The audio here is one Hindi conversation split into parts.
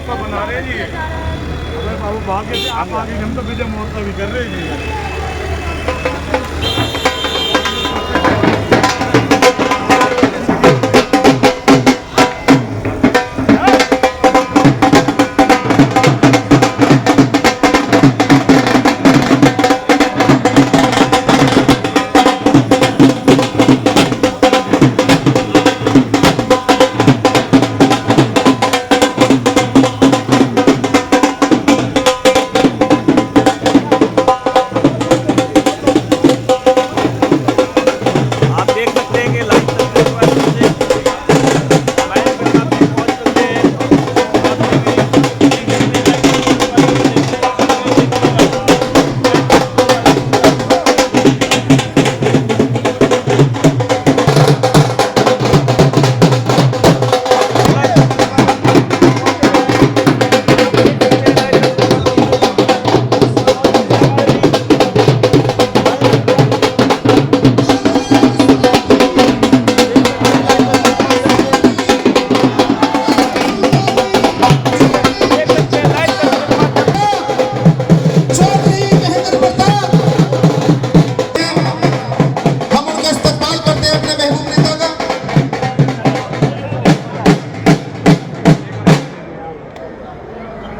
आपका बना रहे जी। अगर बाबू भाग्य से आप आगे हम तो विजय मोर्चा भी कर रहे जी।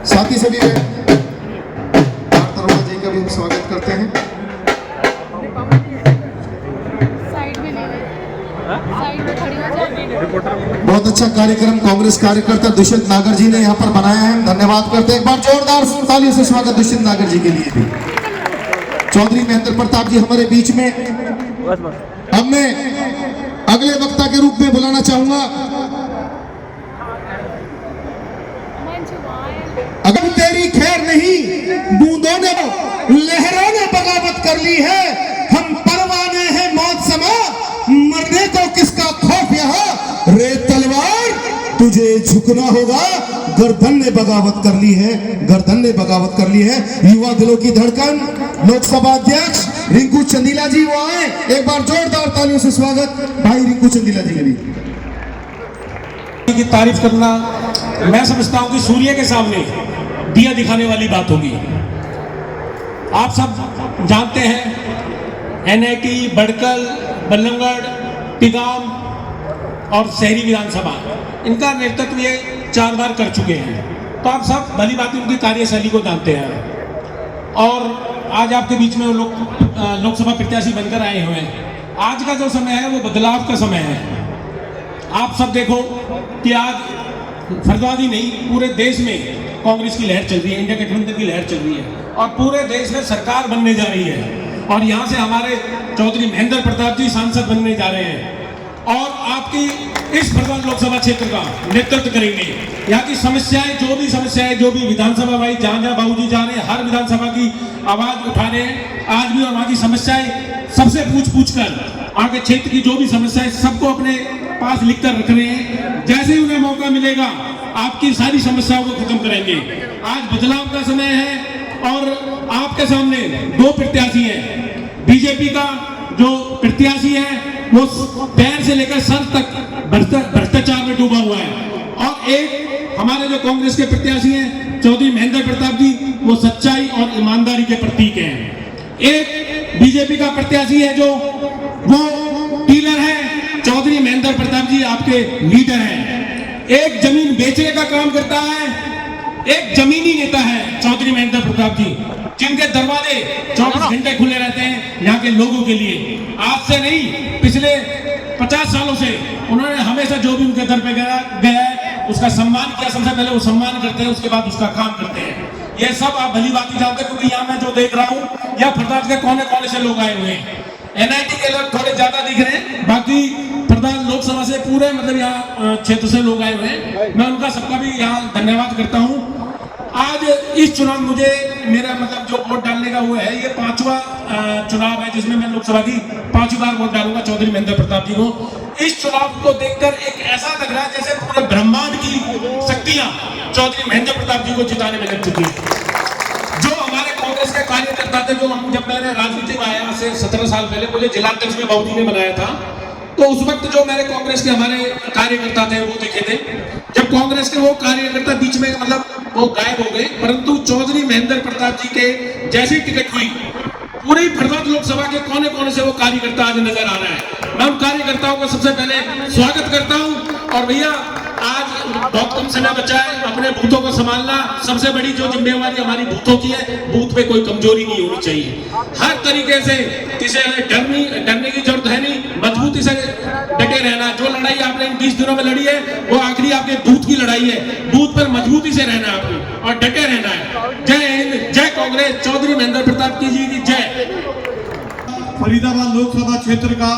साथ ही सभी तरुणा जी का भी हम स्वागत करते हैं। बहुत अच्छा कार्यक्रम कांग्रेस कार्यकर्ता दुष्यंत नागर जी ने यहाँ पर बनाया है, धन्यवाद करते हैं। एक बार जोरदार तालियों से स्वागत दुष्यंत नागर जी के लिए भी। चौधरी महेंद्र प्रताप जी हमारे बीच में। अब मैं अगले वक्ता के रूप में बुलाना चाहूंगा, अगर तेरी खैर नहीं बूंदों ने लहरों ने बगावत कर ली है, हम परवाने हैं मौत समा, मरने को किसका खौफ यहाँ, रे तलवार तुझे झुकना होगा, गर्दन ने बगावत कर ली है, गर्दन ने बगावत कर ली है। युवा दिलों की धड़कन लोकसभा अध्यक्ष रिंकू चंदीला जी वो आए, एक बार जोरदार तालियों से स्वागत भाई रिंकू चंदीला जी के लिए। की तारीफ करना मैं समझता हूं कि सूर्य के सामने दिया दिखाने वाली बात होगी। आप सब जानते हैं एनआईटी, बड़कल, बल्लमगढ़, टिगाम और शहरी विधानसभा इनका नेतृत्व ये 4 बार कर चुके हैं, तो आप सब भली बात उनकी कार्यशैली को जानते हैं। और आज आपके बीच में वो लोग लोकसभा प्रत्याशी बनकर आए हुए हैं। आज का जो समय है वो बदलाव का समय है। आप सब देखो कि आज फरदाबाद ही नहीं पूरे देश में कांग्रेस की लहर चल रही है, इंडिया गठबंधन की लहर चल रही है और पूरे देश में सरकार बनने जा रही है। और यहाँ से हमारे चौधरी महेंद्र प्रताप जी सांसद बनने जा रहे हैं और आपकी इस फरदाबाद लोकसभा क्षेत्र का नेतृत्व करेंगे। यहाँ की समस्याएं, जो भी विधानसभा भाई जहाँ बाबूजी जा रहे हैं, हर विधानसभा की आवाज उठा रहे हैं आज भी, और वहाँ की समस्याएं सबसे पूछ कर आगे क्षेत्र की जो भी समस्याएं सबको अपने पास लिखकर रख रहे हैं। जैसे ही उन्हें मौका मिलेगा आपकी सारी समस्याओं को खत्म करेंगे। आज बदलाव का समय है और आपके सामने 2 प्रत्याशी हैं। बीजेपी का जो प्रत्याशी है वो पैर से लेकर सर तक भ्रष्टाचार में डूबा हुआ है, और एक हमारे जो कांग्रेस के प्रत्याशी हैं चौधरी महेंद्र प्रताप जी, वो सच्चाई और ईमानदारी के प्रतीक हैं। एक बीजेपी का प्रत्याशी है जो वो डीलर है, चौधरी महेंद्र प्रताप जी आपके लीडर हैं। एक जमीन बेचने का काम करता है, एक जमीनी नेता है चौधरी महेंद्र प्रताप जी, जिनके दरवाजे 24 घंटे खुले रहते हैं यहाँ के लोगों के लिए। आज से नहीं, पिछले 50 सालों से उन्होंने हमेशा जो भी उनके दर पे गया है उसका सम्मान किया। सबसे पहले वो सम्मान करते हैं, उसके बाद उसका काम करते हैं। ये सब आप भली बात जानते हैं, क्योंकि यहाँ मैं जो देख रहा हूँ यहाँ फरदाबाद के कोने कोने से लोग आए हुए हैं। एनआईटी के लोग थोड़े ज्यादा दिख रहे हैं, बाकी फरदाबाद लोकसभा से पूरे मतलब यहाँ क्षेत्र से लोग आए हुए हैं। मैं उनका सबका भी यहाँ धन्यवाद करता हूँ। आज इस चुनाव मुझे मेरा मतलब जो वोट डालने का वो है, ये 5वां चुनाव है जिसमें मैं लोकसभा की 5वीं बार वोट डालूंगा चौधरी महेंद्र प्रताप जी को। इस चुनाव को देखकर एक ऐसा लग रहा है जैसे पूरे ब्रह्मांड की शक्तियां चौधरी महेंद्र प्रताप जी को जिताने में लग चुकी है। जो हमारे कांग्रेस के कार्यकर्ता थे, जो हम जब मैंने राजनीति में आया से 17 साल पहले, मुझे जिलाध्यक्ष में बाबूजी ने बनाया था, तो उस वक्त जो मेरे कांग्रेस के हमारे कार्यकर्ता थे वो दिखे थे। जब कांग्रेस के वो कार्यकर्ता बीच में मतलब वो गायब हो गए, परंतु चौधरी महेंद्र प्रताप जी के जैसी टिकट हुई, पूरी फरवत लोकसभा के कोने कोने से वो कार्यकर्ता आज नजर आ रहा है। मैं उन कार्यकर्ताओं को सबसे पहले स्वागत करता हूं। और भैया आज बहुत कम समय बचा है, अपने बूथों को संभालना सबसे बड़ी जो जिम्मेवारी हमारी बूथों की है। बूथ पे कोई कमजोरी नहीं होनी चाहिए, हर तरीके से किसी डरने की जरूरत है नहीं, मजबूती से डटे रहना। जो लड़ाई आपने इन 20 दिनों में लड़ी है वो आखिरी आपके बूथ की लड़ाई है। बूथ पर मजबूती से रहना है आपको और डटे रहना है। जय हिंद, जय कांग्रेस, चौधरी महेंद्र प्रताप जी की जय। फरीदाबाद लोकसभा क्षेत्र का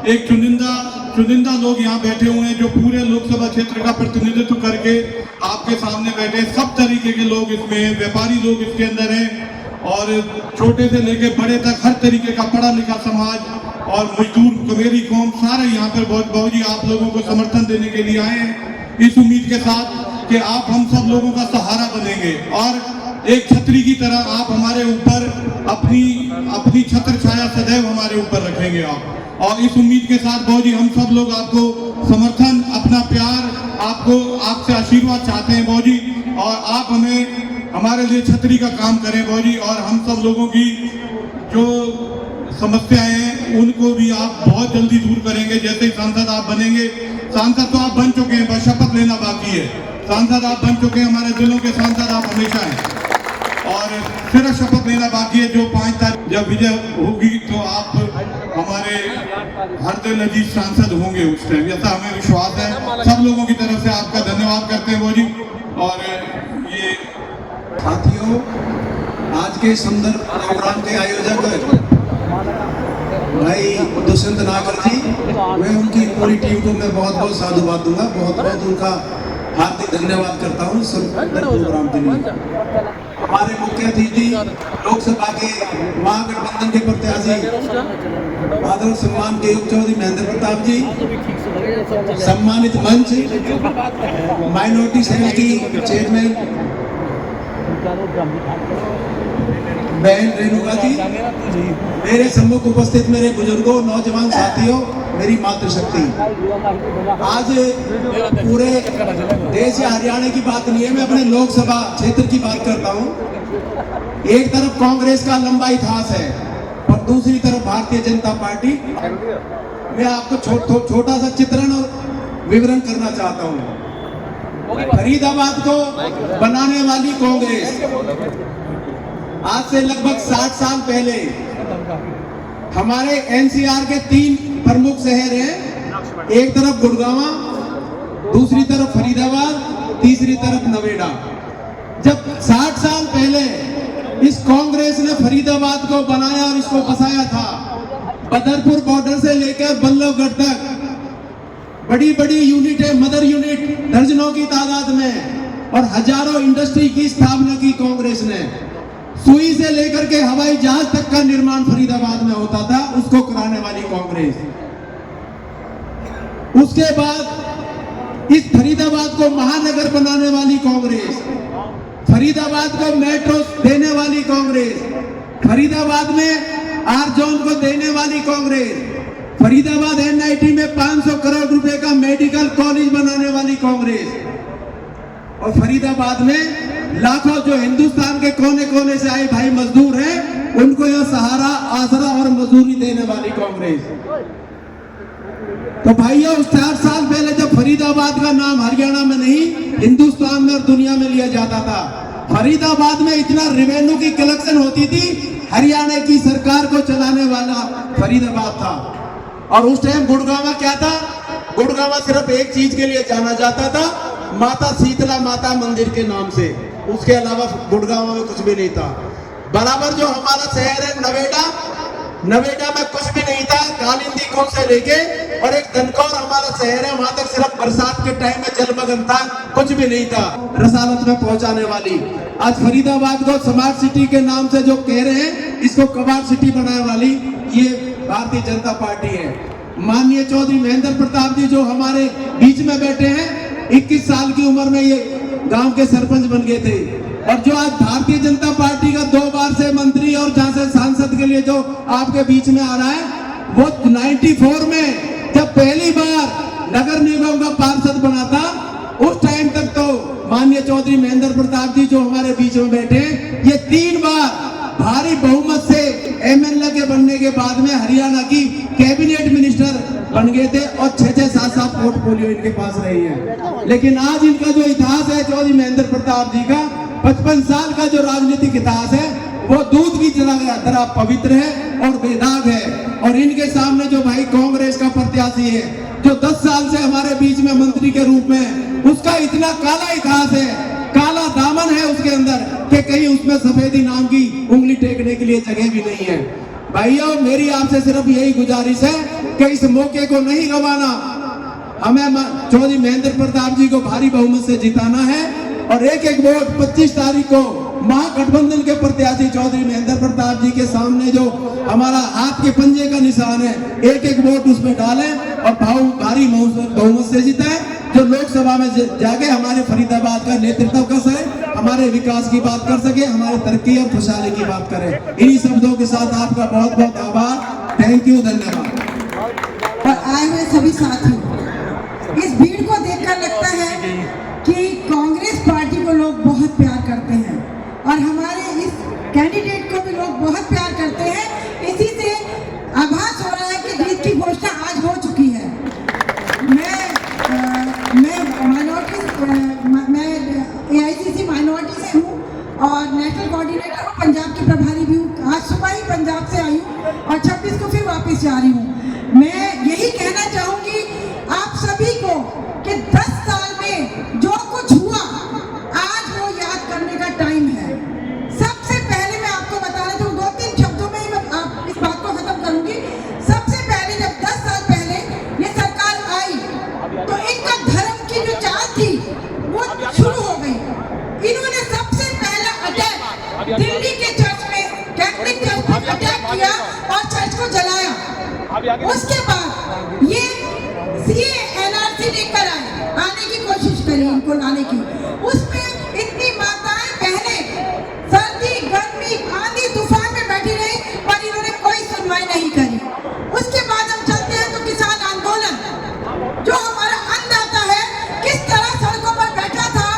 एक चुनिंदा लोग यहाँ बैठे हुए हैं जो पूरे लोकसभा क्षेत्र का प्रतिनिधित्व करके आपके सामने बैठे। सब तरीके के लोग इसमें हैं, व्यापारी लोग इसके अंदर हैं और छोटे से लेके बड़े तक हर तरीके का पढ़ा लिखा समाज और मजदूर कमेरी कौम सारे यहाँ पर बहुत जी आप लोगों को समर्थन देने के लिए आए हैं, इस उम्मीद के साथ कि आप हम सब लोगों का सहारा बनेंगे और एक छतरी की तरह आप हमारे ऊपर अपनी छत्र छाया सदैव हमारे ऊपर रखेंगे आप। और इस उम्मीद के साथ बहुत जी हम सब लोग आपको समर्थन, अपना प्यार, आपसे आशीर्वाद चाहते हैं बहुत जी। और आप हमें हमारे लिए छतरी का काम करें बहुत जी। और हम सब लोगों की जो समस्याएं हैं उनको भी आप बहुत जल्दी दूर करेंगे। जैसे ही सांसद आप बनेंगे, सांसद तो आप बन चुके हैं, बस शपथ लेना बाकी है। सांसद आप बन चुके हैं, हमारे दिलों के सांसद आप हमेशा हैं और सिर्फ शपथ लेना बाकी है। जो 5 तारीख जब विजय होगी तो आप हमारे हर दिल अजीज सांसद होंगे उस टाइम, ऐसा हमें विश्वास है। सब लोगों की तरफ से आपका धन्यवाद करते हैं बोजी। और ये साथियों, आज के सुंदर प्रोग्राम के आयोजक भाई दुष्यंत नागर जी, मैं उनकी पूरी टीम को मैं बहुत बहुत साधुवाद दूंगा, बहुत उनका हार्दिक धन्यवाद करता हूँ सुंदर प्रोग्राम के लिए। हमारे मुख्य अतिथि लोकसभा के महागठबंधन के प्रत्याशी आदर सम्मान के चौधरी महेंद्र प्रताप जी, सम्मानित मंच माइनॉरिटी सेल की चेयरमैन बहन रेणुका जी, मेरे सम्मुख उपस्थित मेरे बुजुर्गों, नौजवान साथियों, मेरी मातृशक्ति। आज पूरे देश या हरियाणा की बात नहीं है, मैं अपने लोकसभा क्षेत्र की बात करता हूँ। एक तरफ कांग्रेस का लंबा इतिहास है और दूसरी तरफ भारतीय जनता पार्टी। मैं आपको छोटा सा चित्रण और विवरण करना चाहता हूँ। फरीदाबाद को बनाने वाली कांग्रेस आज से लगभग 60 साल पहले हमारे एनसीआर के 3 प्रमुख शहर हैं, एक तरफ गुड़गांव, दूसरी तरफ फरीदाबाद, तीसरी तरफ नवेड़ा। जब 60 साल पहले इस कांग्रेस ने फरीदाबाद को बनाया और इसको बसाया था, बदरपुर बॉर्डर से लेकर बल्लभगढ़ तक बड़ी बड़ी यूनिटें, मदर यूनिट दर्जनों की तादाद में और हजारों इंडस्ट्री की स्थापना की कांग्रेस ने। सुई से लेकर के हवाई जहाज तक का निर्माण फरीदाबाद में होता था, उसको कराने वाली कांग्रेस। उसके बाद इस फरीदाबाद को महानगर बनाने वाली कांग्रेस, फरीदाबाद को मेट्रो देने वाली कांग्रेस, फरीदाबाद में आर जोन को देने वाली कांग्रेस, फरीदाबाद एनआईटी में 500 करोड़ रुपए का मेडिकल कॉलेज बनाने वाली कांग्रेस और फरीदाबाद में लाखों जो हिंदुस्तान के कोने कोने से आए भाई मजदूर हैं, उनको यह सहारा, आसरा और मजदूरी देने वाली कांग्रेस। तो भाइयों, 60 साल पहले जब फरीदाबाद का नाम हरियाणा में नहीं, हिंदुस्तान में और दुनिया में लिया जाता था, फरीदाबाद में इतना रेवेन्यू की कलेक्शन होती थी, हरियाणा की सरकार को चलाने वाला फरीदाबाद था। और उस टाइम गुड़गांव क्या था? गुड़गांव सिर्फ एक चीज के लिए जाना जाता था, माता शीतला माता मंदिर के नाम से। उसके अलावा गुड़गांव में कुछ भी नहीं था। बराबर जो हमारा शहर है नवेड़ा में कुछ भी नहीं था, कालिंदी कुंड से लेके और एक धनकौर हमारा शहर है, वहां तक सिर्फ बरसात के टाइम में जलमग्न था, कुछ भी नहीं था रसालत में पहुंचाने वाली। आज फरीदाबाद को स्मार्ट सिटी के नाम से जो कह रहे हैं, इसको कबाड़ सिटी बनाने वाली ये भारतीय जनता पार्टी है। माननीय चौधरी महेंद्र प्रताप जी जो हमारे बीच में बैठे हैं, 21 साल की उम्र में ये गांव के सरपंच बन गए थे और जो आज भारतीय जनता पार्टी का 2 बार से मंत्री और जहां से सांसद के लिए जो आपके बीच में आ रहा है, वो 94 में जब पहली बार नगर निगम का पार्षद बना था, उस टाइम तक तो माननीय चौधरी महेंद्र प्रताप जी जो हमारे बीच में बैठे, ये 3 बार भारी बहुमत से एमएलए के बनने के बाद में हरियाणा की कैबिनेट मिनिस्टर बन गए थे और 6-6, 7-7 पोर्टफोलियो इनके पास रही है। लेकिन आज इनका जो इतिहास है चौधरी महेंद्र प्रताप जी का 55 साल का जो राजनीतिक इतिहास है, वो दूध की तरह पवित्र है और बेदाग है। और इनके सामने जो भाई कांग्रेस का प्रत्याशी है, जो 10 साल से हमारे बीच में मंत्री के रूप में, उसका इतना काला इतिहास है, काला दामन है उसके अंदर कि कहीं उसमें सफेदी नाम की उंगली टेकने के लिए जगह भी नहीं है। भाइयों, मेरी आपसे सिर्फ यही गुजारिश है कि इस मौके को नहीं गंवाना, हमें चौधरी महेंद्र प्रताप जी को भारी बहुमत से जिताना है और एक वोट 25 तारीख को महागठबंधन के प्रत्याशी चौधरी महेंद्र प्रताप जी के सामने जो हमारा हाथ के पंजे का निशान है, एक वोट उसमें डालें और भारी बहुमत से जिताएं, जो लोकसभा में जाके हमारे फरीदाबाद का नेतृत्व कर सके, हमारे विकास की बात कर सके, हमारे तरक्की और खुशहाली की बात करें। इन्हीं शब्दों के साथ आपका बहुत बहुत आभार। थैंक यू, धन्यवाद। और आए हुए सभी साथियों, इस भीड़ को देखकर लगता है कि कांग्रेस पार्टी को लोग बहुत प्यार करते हैं और हमारे इस कैंडिडेट को भी लोग बहुत प्यार करते हैं। इसी से आभास हो रहा है कि जीत की घोषणा आज हो चुकी है। मैं AICC माइनॉरिटी से हूँ और नेशनल कोऑर्डिनेटर हूँ, पंजाब की प्रभारी भी हूँ। आज सुबह ही पंजाब से आई हूँ और 26 को फिर वापस जा रही हूँ। मैं यही कहना चाहूँगी आप सभी को कि 10 साल में जो कुछ हुआ, आज वो याद करने का टाइम है। सबसे पहले मैं आपको बता रही हूँ, 2-3 शब्दों में ही मैं इस बात को खत्म करूंगी। सबसे पहले जब 10 साल पहले ये सरकार आई तो इनका धर्म की जो चाल थी वो शुरू हो गई। इन्होंने सबसे पहला अटैक दिल्ली के चर्च में, कैथोलिक चर्च में अटैक किया और चर्च को जलाया। उसके बाद ये CA NRC लेकर आने की कोशिश करी, इनको लाने की। उसमें इतनी माताएं बहनें सर्दी गर्मी आंधी तूफान में बैठी रही पर इन्होंने कोई सुनवाई नहीं करी। उसके बाद हम चलते हैं तो किसान आंदोलन, जो हमारा अन्नदाता है, किस तरह सड़कों पर बैठा था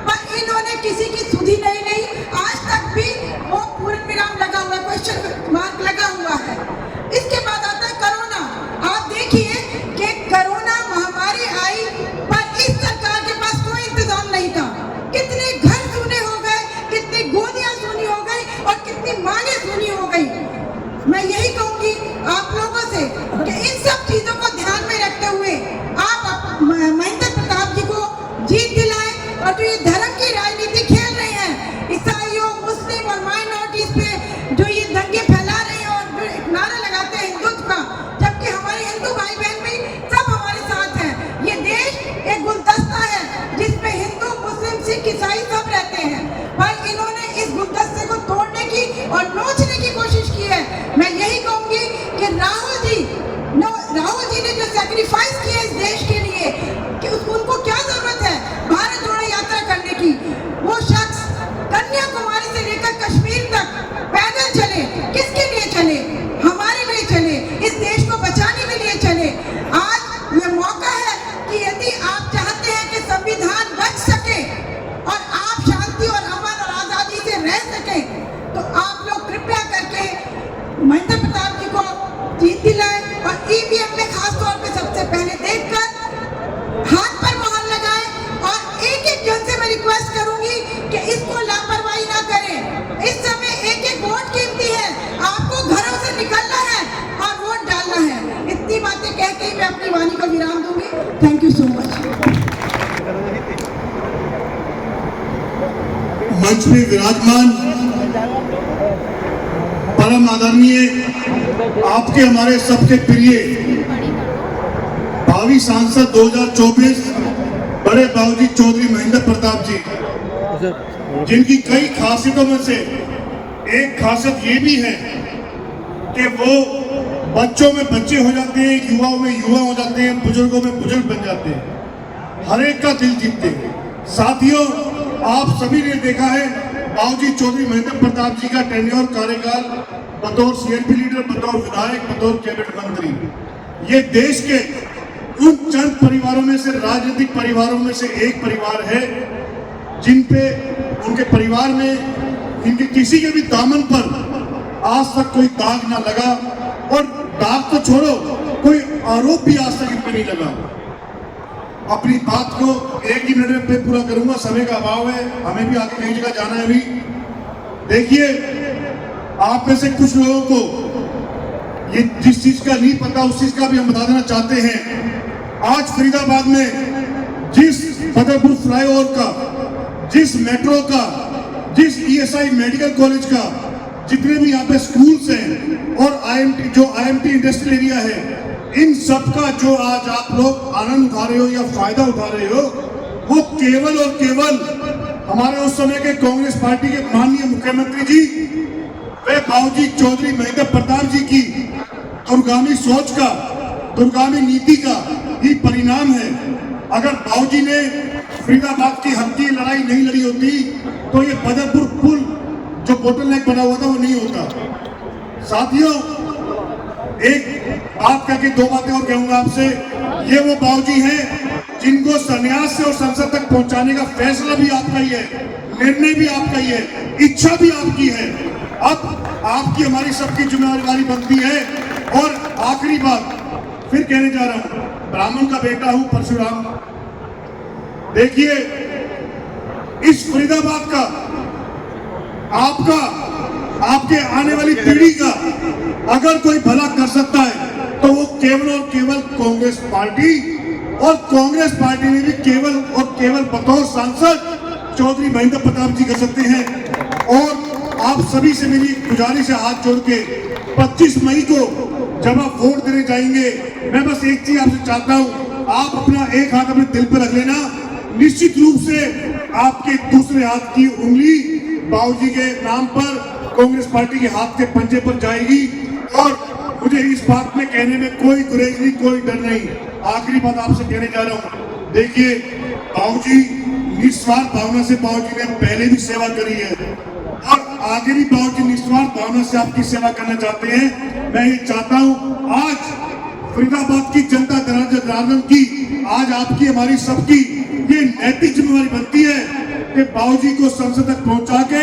पर इन्होंने किसी की सुधी नहीं ली। आज तक भी वो पूर्ण विराम लगा हुआ, क्वेश्चन मार्क लगा हुआ है। इसके बाद आता है कोरोना। आप देखिए कि कोरोना महामारी आई पर इस सरकार के पास कोई इंतजाम नहीं था। कितने घर सूने हो गए, कितनी गोदियां सूनी हो गई और कितनी मांगे सूनी हो गई। मैं यही कहूंगी आप लोगों से कि इन सब चीजों को ध्यान में रखते हुए आप महेंद्र प्रताप जी को जीत दिलाएं। और जो ये धर्म की राजनीति खेल रहे हैं, ईसाइयों, मुस्लिम और माइनॉरिटीज पे जो ये दंगे फैला रहे हैं और जो एक नारा लगाते हैं हिंदुत्व का, जबकि हमारे हिंदू भाई बहन भी सब हमारे साथ हैं। ये देश एक गुलदस्ता है जिसमें हिंदू, मुस्लिम, सिख, ईसाई सब रहते हैं, पर इन्होंने इस गुलदस्ते को तोड़ने की और नोचने की कोशिश की है। मैं यही कहूंगी कि राहुल जी ने जो सैक्रिफाइस किया इस देश के लिए, कि उनको क्या जरूरत है भारत जोड़ो यात्रा करने की। वो शख्स कन्याकुमारी से लेकर कश्मीर तक पैदल चले, किसके लिए चले? हमारे लिए चले, इस देश को बचाने के लिए चले। आज ये मौका है कि यदि आप चाहते हैं कि संविधान बच सके और आप शांति और अमन और आजादी से रह सके, तो आप लोग कृपया करके महेंद्र प्रताप जी को जीत दिलाएं और EVM में खास तौर पे सबसे पहले देखकर हाथ पर मोहर लगाएं। और एक जन से मैं रिक्वेस्ट करूंगी कि इसको लापरवाही ना करें। इस समय एक वोट कीमती है, आपको घरों से निकलना है और वोट डालना है। इतनी बातें कह के मैं अपनी वाणी को विराम दूंगी। Thank you so much. मंच में विराजमान परम आदरणीय आपके हमारे सबसे प्रिय भावी सांसद 2024 बड़े बाबूजी चौधरी महेंद्र प्रताप जी, जिनकी कई खासियतों में से एक खासियत ये भी है कि वो बच्चों में बच्चे हो जाते हैं, युवाओं में युवा हो जाते हैं, बुजुर्गों में बुजुर्ग बन जाते हैं, हर एक का दिल जीतते हैं। साथियों, आप सभी ने देखा है बाबूजी चौधरी महेंद्र प्रताप जी का टेन्योर कार्यकाल बतौर CLP लीडर, बतौर विधायक, बतौर कैबिनेट मंत्री, ये देश के उन चंद परिवारों में से, राजनीतिक परिवारों में से एक परिवार है जिन पे उनके परिवार में इनके किसी के भी दामन पर आज तक कोई दाग ना लगा, और दाग तो छोड़ो, कोई आरोप भी आज तक इन पे नहीं लगा। अपनी बात को एक ही मिनट में पूरा करूंगा, समय का अभाव है, हमें भी आगे कई जगह जाना है अभी। देखिए, आप में से कुछ लोगों को ये जिस चीज का नहीं पता उस चीज का भी हम बता देना चाहते हैं। आज फरीदाबाद में जिस फतेहपुर फ्लाईओवर का, जिस मेट्रो का, जिस ईएसआई मेडिकल कॉलेज का, जितने भी यहाँ पे स्कूल्स हैं और आईएमटी, जो आईएमटी इंडस्ट्रियल एरिया है, इन सब का जो आज आप लोग आनंद उठा रहे हो या फायदा उठा रहे हो, वो केवल और केवल हमारे उस समय के कांग्रेस पार्टी के माननीय मुख्यमंत्री जी वे बाबूजी चौधरी महेंद्र प्रताप जी की दूरगामी सोच का, दूरगामी नीति का ही परिणाम है। अगर बाबूजी ने फरीदाबाद की हक की लड़ाई नहीं लड़ी होती तो ये बदरपुर पुल जो बोटलनेक बना हुआ था वो नहीं होता। साथियों, एक बात करके दो बातें और कहूंगा आपसे। ये वो बाबूजी हैं जिनको संन्यास से और संसद तक पहुंचाने का फैसला भी आपका ही है, निर्णय भी आपका ही है, इच्छा भी आपकी है। अब आपकी हमारी सबकी जिम्मेदारी बनती है। और आखिरी बात फिर कहने जा रहा हूं, ब्राह्मण का बेटा हूं परशुराम। देखिए, इस फरीदाबाद का, आपका, आपके आने वाली पीढ़ी का अगर कोई भला कर सकता है तो वो केवल और केवल कांग्रेस पार्टी, और कांग्रेस पार्टी में भी केवल और केवल बतौर सांसद चौधरी महेंद्र प्रताप जी कर सकते हैं। और आप सभी से मेरी गुजारिश है हाथ जोड़ के, 25 मई को जब आप वोट देने जाएंगे, मैं बस एक चीज आपसे चाहता हूं, आप अपना एक हाथ अपने दिल पर रख लेना। निश्चित रूप से आपके दूसरे हाथ की उंगली बाबूजी के नाम पर कांग्रेस पार्टी के हाथ के पंजे पर जाएगी। और मुझे इस बात में कहने में कोई गुरेज नहीं, कोई डर नहीं। आखिरी बात आपसे कहने जा रहा हूं, देखिए, बाबूजी निस्वार्थ भावना से बाबूजी ने पहले भी सेवा करी है और आगे भी बाबूजी निस्वार्थ भावना से आपकी सेवा करना चाहते हैं। मैं ये चाहता हूं, आज फरीदाबाद की जनता जनार्दन की, आज आपकी, हमारी सबकी ये नैतिक जिम्मेदारी बनती है कि बाबूजी को संसद तक पहुंचा के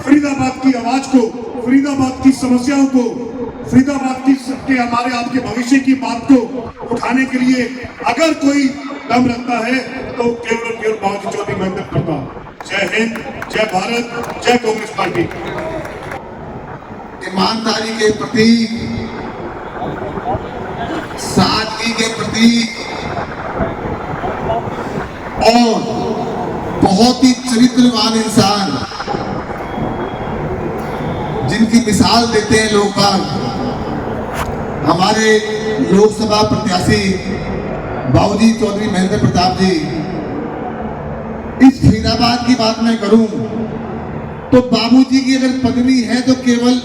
फरीदाबाद की आवाज को, फरीदाबाद की समस्याओं को, फरीदाबाद की सबके, हमारे आपके भविष्य की बात को उठाने के लिए अगर कोई दम रखता है तो केवल और केवल बाबूजी चौधरी महेंद्र प्रताप। जय हिंद, जय भारत, जय कांग्रेस पार्टी। ईमानदारी के प्रति, सादगी के प्रति और बहुत ही चरित्रवान इंसान जिनकी मिसाल देते हैं लोग हमारे लोकसभा प्रत्याशी बाबूजी चौधरी महेंद्र प्रताप जी। इस फरीदाबाद की बात मैं करूं तो बाबूजी की अगर पदवी है तो केवल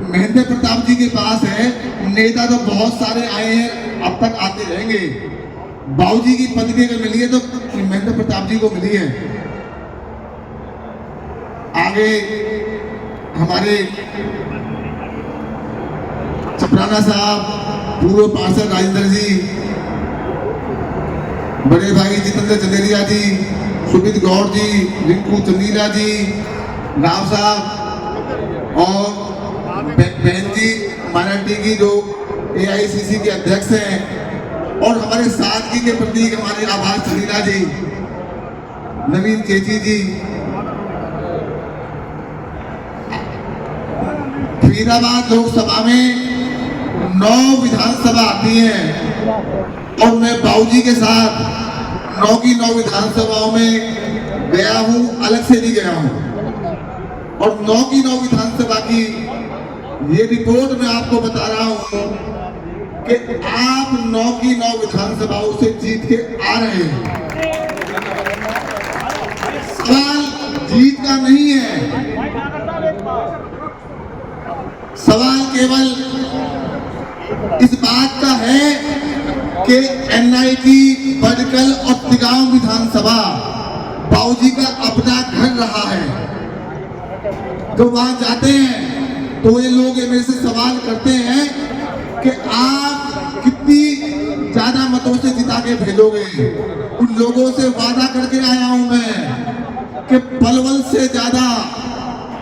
महेंद्र प्रताप जी के पास है। नेता तो बहुत सारे आए हैं, अब तक आते रहेंगे। बाबूजी की पदवी अगर मिली है तो महेंद्र प्रताप जी को मिली है। आगे हमारे चपराना साहब, पूर्व पार्षद राजेंद्र जी, बड़े भाई जितेंद्र चंदेलिया जी, सुमित गौड़ जी, रिंकू चंदीला जी, राव साहब और बहन जी माइनॉरिटी की जो AICC के अध्यक्ष हैं, और हमारे सादगी के प्रतीक हमारे आभार चंदीला जी, नवीन केजी जी। फरीदाबाद लोकसभा में 9 विधानसभा आती हैं और मैं बाबूजी के साथ 9 की 9 विधानसभाओं में गया हूं, अलग से नहीं गया हूं। और 9 की 9 विधानसभा की ये रिपोर्ट मैं आपको बता रहा हूं कि आप 9 की 9 विधानसभाओं से जीत के आ रहे हैं। सवाल जीत का नहीं है, सवाल केवल इस बात का है कि NIT, बडकल और तिगांव विधानसभा बाबूजी का अपना घर रहा है। जब वहां जाते हैं तो ये लोग मेरे से सवाल करते हैं कि आप कितनी ज्यादा के भेजोगे। उन लोगों से वादा करके आया हूं मैं कि पलवल से ज्यादा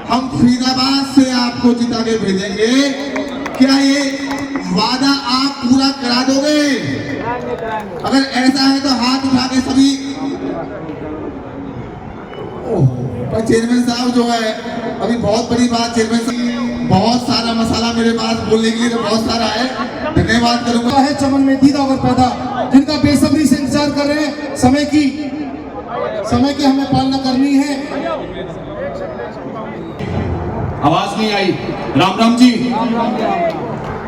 हम फरीदाबाद से आपको जिता के भेजेंगे। क्या ये वादा आप पूरा करा दोगे? अगर ऐसा है तो हाथ उठा के सभी। चेयरमैन साहब जो है, अभी बहुत बड़ी बात चेयरमैन साहब, बहुत सारा मसाला मेरे पास बोलने के लिए तो बहुत सारा है, धन्यवाद करूंगा। है चमन में दीदावर पैदा, जिनका बेसब्री से इंतजार कर रहे हैं। समय की हमें पालना करनी है। आवाज नहीं आई। राम राम जी,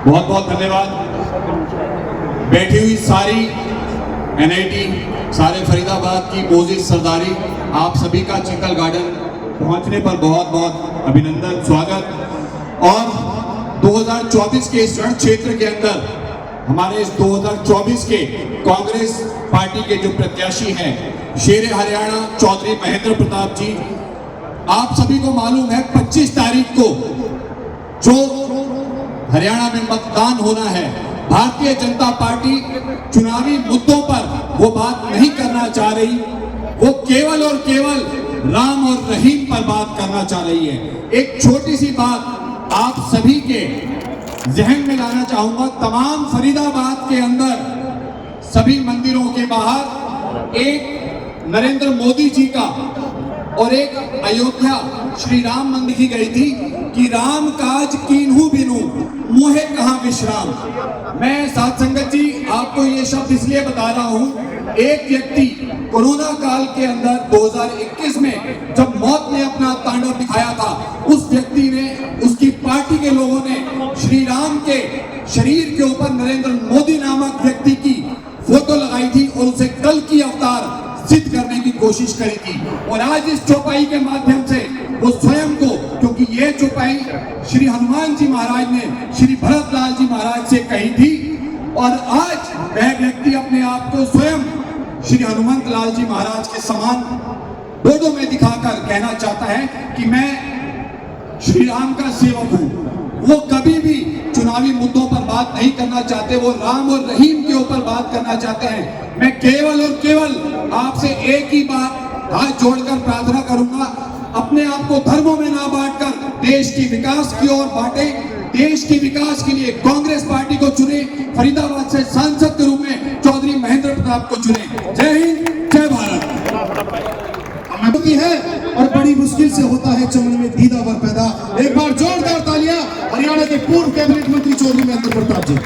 बहुत बहुत धन्यवाद। बैठी हुई सारी एनआईटी, सारे फरीदाबाद की मोजिज सरदारी, आप सभी का चीतल गार्डन पहुंचने पर बहुत बहुत अभिनंदन, स्वागत। और 2024 के इस रण क्षेत्र के अंदर हमारे इस 2024 के कांग्रेस पार्टी के जो प्रत्याशी हैं, शेर हरियाणा चौधरी महेंद्र प्रताप जी, आप सभी को मालूम है 25 तारीख को जो हरियाणा में मतदान होना है, भारतीय जनता पार्टी चुनावी मुद्दों पर वो बात नहीं करना चाह रही, वो केवल और केवल राम और रहीम पर बात करना चाह रही है। एक छोटी सी बात आप सभी के जहन में लाना चाहूंगा। तमाम फरीदाबाद के अंदर सभी मंदिरों के बाहर एक नरेंद्र मोदी जी का और एक अयोध्या श्री राम मंदिर की गई थी कि राम काज कीन्हू बिनु मुहे कहां विश्राम। मैं साथ संगत जी आपको ये शब्द इसलिए बता रहा हूं, एक व्यक्ति कोरोना काल के अंदर 2021 में जब मौत ने अपना तांडव दिखाया था, उस व्यक्ति ने, उसकी पार्टी के लोगों ने श्री राम के शरीर के ऊपर नरेंद्र मोदी नामक व्यक्ति की फोटो लगाई थी और उसे कल की अवतार सिद्ध करने की कोशिश करी थी। और आज इस चौपाई के माध्यम से वो स्वयं को, क्योंकि ये चौपाई श्री हनुमान जी महाराज ने श्री भरत लाल जी महाराज से कही थी, और आज वह व्यक्ति अपने आप को स्वयं श्री हनुमंत लाल जी महाराज के समान फोटो में दिखाकर कहना चाहता है कि मैं श्री राम का सेवक हूं। वो कभी भी चुनावी मुद्दों पर बात नहीं करना चाहते, वो राम और रहीम के ऊपर बात करना चाहते हैं। मैं केवल और केवल आपसे एक ही बात हाथ जोड़कर प्रार्थना करूंगा, अपने आप को धर्मों में ना बांटकर देश की विकास की ओर बांटें। देश के विकास के लिए कांग्रेस पार्टी को चुने, फरीदाबाद से सांसद के रूप में चौधरी महेंद्र प्रताप को चुने। जय हिंद, जय भारत। है और बड़ी मुश्किल से होता है चमन में दीदावर पैदा। एक बार जोरदार तालियां हरियाणा के पूर्व कैबिनेट मंत्री चौधरी महेंद्र प्रताप जी।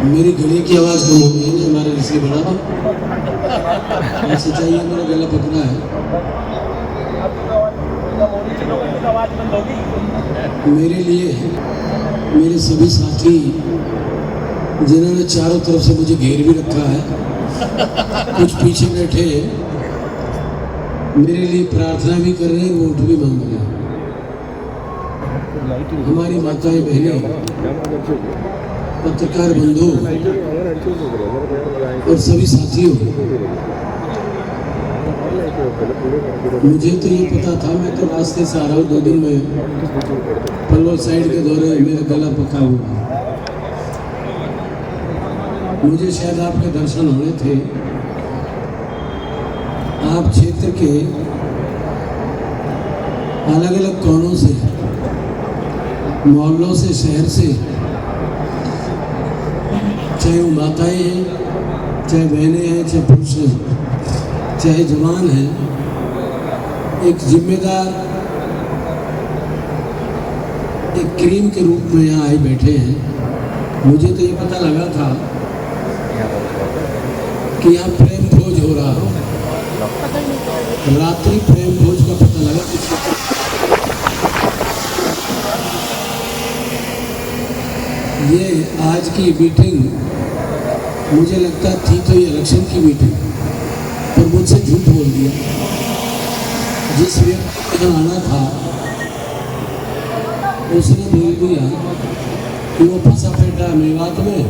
मेरी गले की आवाज कम हो गई है, हमारे इसलिए बड़ा ऐसे चाहिए, मेरा गला पकड़ा है। मेरे लिए मेरे सभी साथी जिन्होंने चारों तरफ से मुझे घेर भी रखा है, कुछ पीछे बैठे मेरे लिए प्रार्थना भी कर रहे हैं, वोट भी मांग रहे हैं। हमारी माताएं बहनें, पत्रकार बंधु और सभी साथियों, मुझे तो ये पता था, मैं तो रास्ते से आ रहा हूँ, 2 दिन में पल्लो साइड के दौरे मेरा गला पका हुआ। मुझे शायद आपके दर्शन होने थे। आप क्षेत्र के अलग अलग कोनों से, मोहल्लों से, शहर से, चाहे वो माताएं हैं, चाहे बहनें हैं, चाहे पुरुष हैं, चाहे जवान हैं, एक जिम्मेदार, एक क्रीम के रूप में यहाँ आए बैठे हैं। मुझे तो ये पता लगा था कि यहाँ प्रेम भोज हो रहा है, रात्रि प्रेम भोज का पता लगा। ये आज की मीटिंग मुझे लगता थी तो ये इलेक्शन की मीटिंग, पर मुझसे झूठ बोल दिया। जिस व्यक्ति को आना था उसने बोल दिया कि वो फंसा फेटा है मेवात में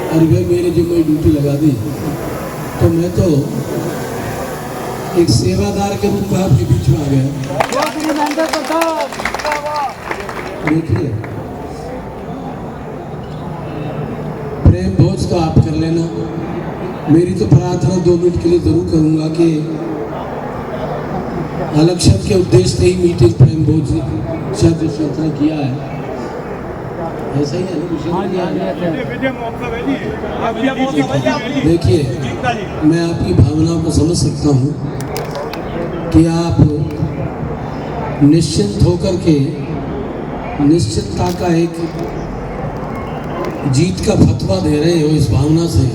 और वे मेरे जिम्मे ड्यूटी लगा दी, तो मैं तो एक सेवादार के रूप में आपके बीच में आ गया। देखिए, प्रेम भोज तो आप कर लेना, मेरी तो प्रार्थना 2 मिनट के लिए जरूर करूंगा कि इलेक्शन के उद्देश्य से ही मीटिंग प्रेम भोज शायद ने किया है, ऐसा ही है ना? देखिए, मैं आपकी भावनाओं को समझ सकता हूँ कि आप निश्चिंत होकर के निश्चितता का एक जीत का फतवा दे रहे हो इस भावना से,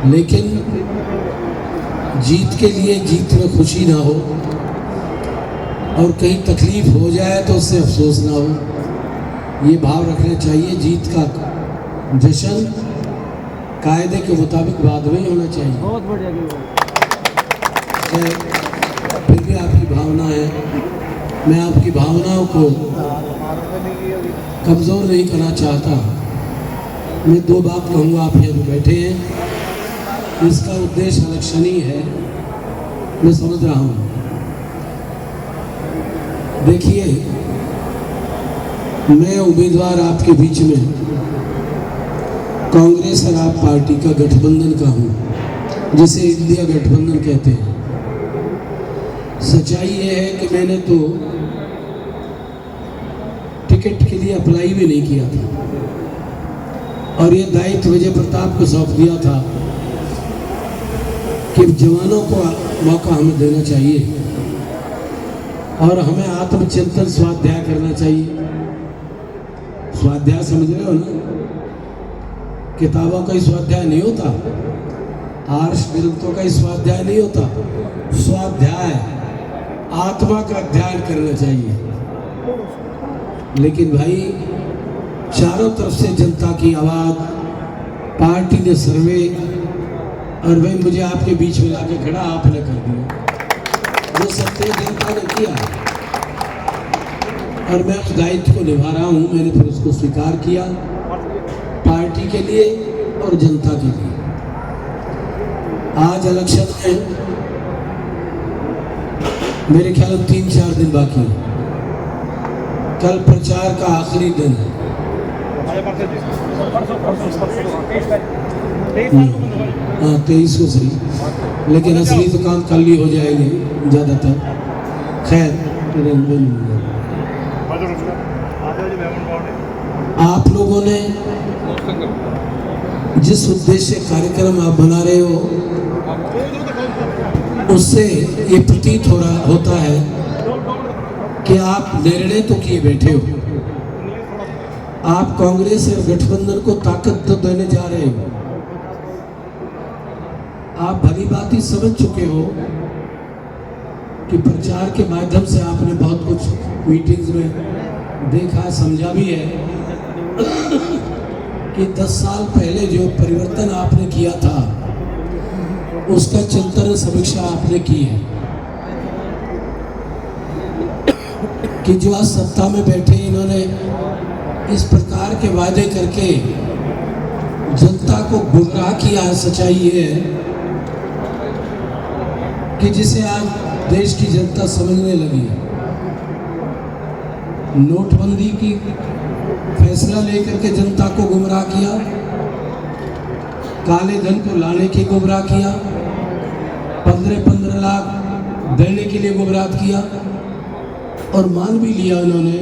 लेकिन जीत के लिए जीत में खुशी ना हो और कहीं तकलीफ हो जाए तो उससे अफसोस ना हो, ये भाव रखना चाहिए। जीत का जश्न कायदे के मुताबिक बाद में ही होना चाहिए। बहुत बढ़िया। फिर भी आपकी भावना है, मैं आपकी भावनाओं को कमज़ोर नहीं करना चाहता। मैं 2 बात कहूँगा, आप यहाँ पे बैठे हैं, इसका उद्देश्य इलेक्शन ही है, मैं समझ रहा हूँ। देखिए, मैं उम्मीदवार आपके बीच में कांग्रेस और आप पार्टी का गठबंधन का हूँ, जिसे इंडिया गठबंधन कहते हैं। सच्चाई ये है कि मैंने तो टिकट के लिए अप्लाई भी नहीं किया था और ये दायित्व विजय प्रताप को सौंप दिया था कि जवानों को मौका हमें देना चाहिए और हमें आत्मचिंतन स्वाध्याय करना चाहिए। स्वाध्याय समझ रहे हो ना? किताबों का ही स्वाध्याय नहीं होता, आर्ष ग्रंथों का ही स्वाध्याय नहीं होता। स्वाध्याय आत्मा का अध्ययन करना चाहिए। लेकिन भाई, चारों तरफ से जनता की आवाज, पार्टी ने सर्वे, और भाई मुझे आपके बीच में लाके खड़ा आपने कर दिया। जो सत्य जनता ने किया और मैं उस दायित्व को निभा रहा हूँ। मैंने फिर उसको स्वीकार किया, पार्टी के लिए और जनता के लिए। आज इलेक्शन में मेरे ख्याल में 3-4 दिन बाकी है। कल प्रचार का आखिरी दिन है। हाँ, 23 को सही, लेकिन असली तो काम कल ही हो जाएंगे ज़्यादातर। खैर, आप लोगों ने जिस उद्देश्य कार्यक्रम आप बना रहे हो, उससे ये प्रतीत होता है कि आप निर्णय तो किए बैठे हो। आप कांग्रेस और गठबंधन को ताकत तो देने जा रहे हो। आप भली बात ही समझ चुके हो कि प्रचार के माध्यम से आपने बहुत कुछ मीटिंग्स में देखा, समझा भी है कि 10 साल पहले जो परिवर्तन आपने किया था उसका चिंतन समीक्षा आपने की है कि जो आज सत्ता में बैठे इन्होंने इस प्रकार के वादे करके जनता को गुमराह किया है। सच्चाई ये है कि जिसे आज देश की जनता समझने लगी है। नोटबंदी की फैसला लेकर के जनता को गुमराह किया, काले धन को लाने के गुमराह किया, 15-15 लाख देने के लिए गुमराह किया और मान भी लिया उन्होंने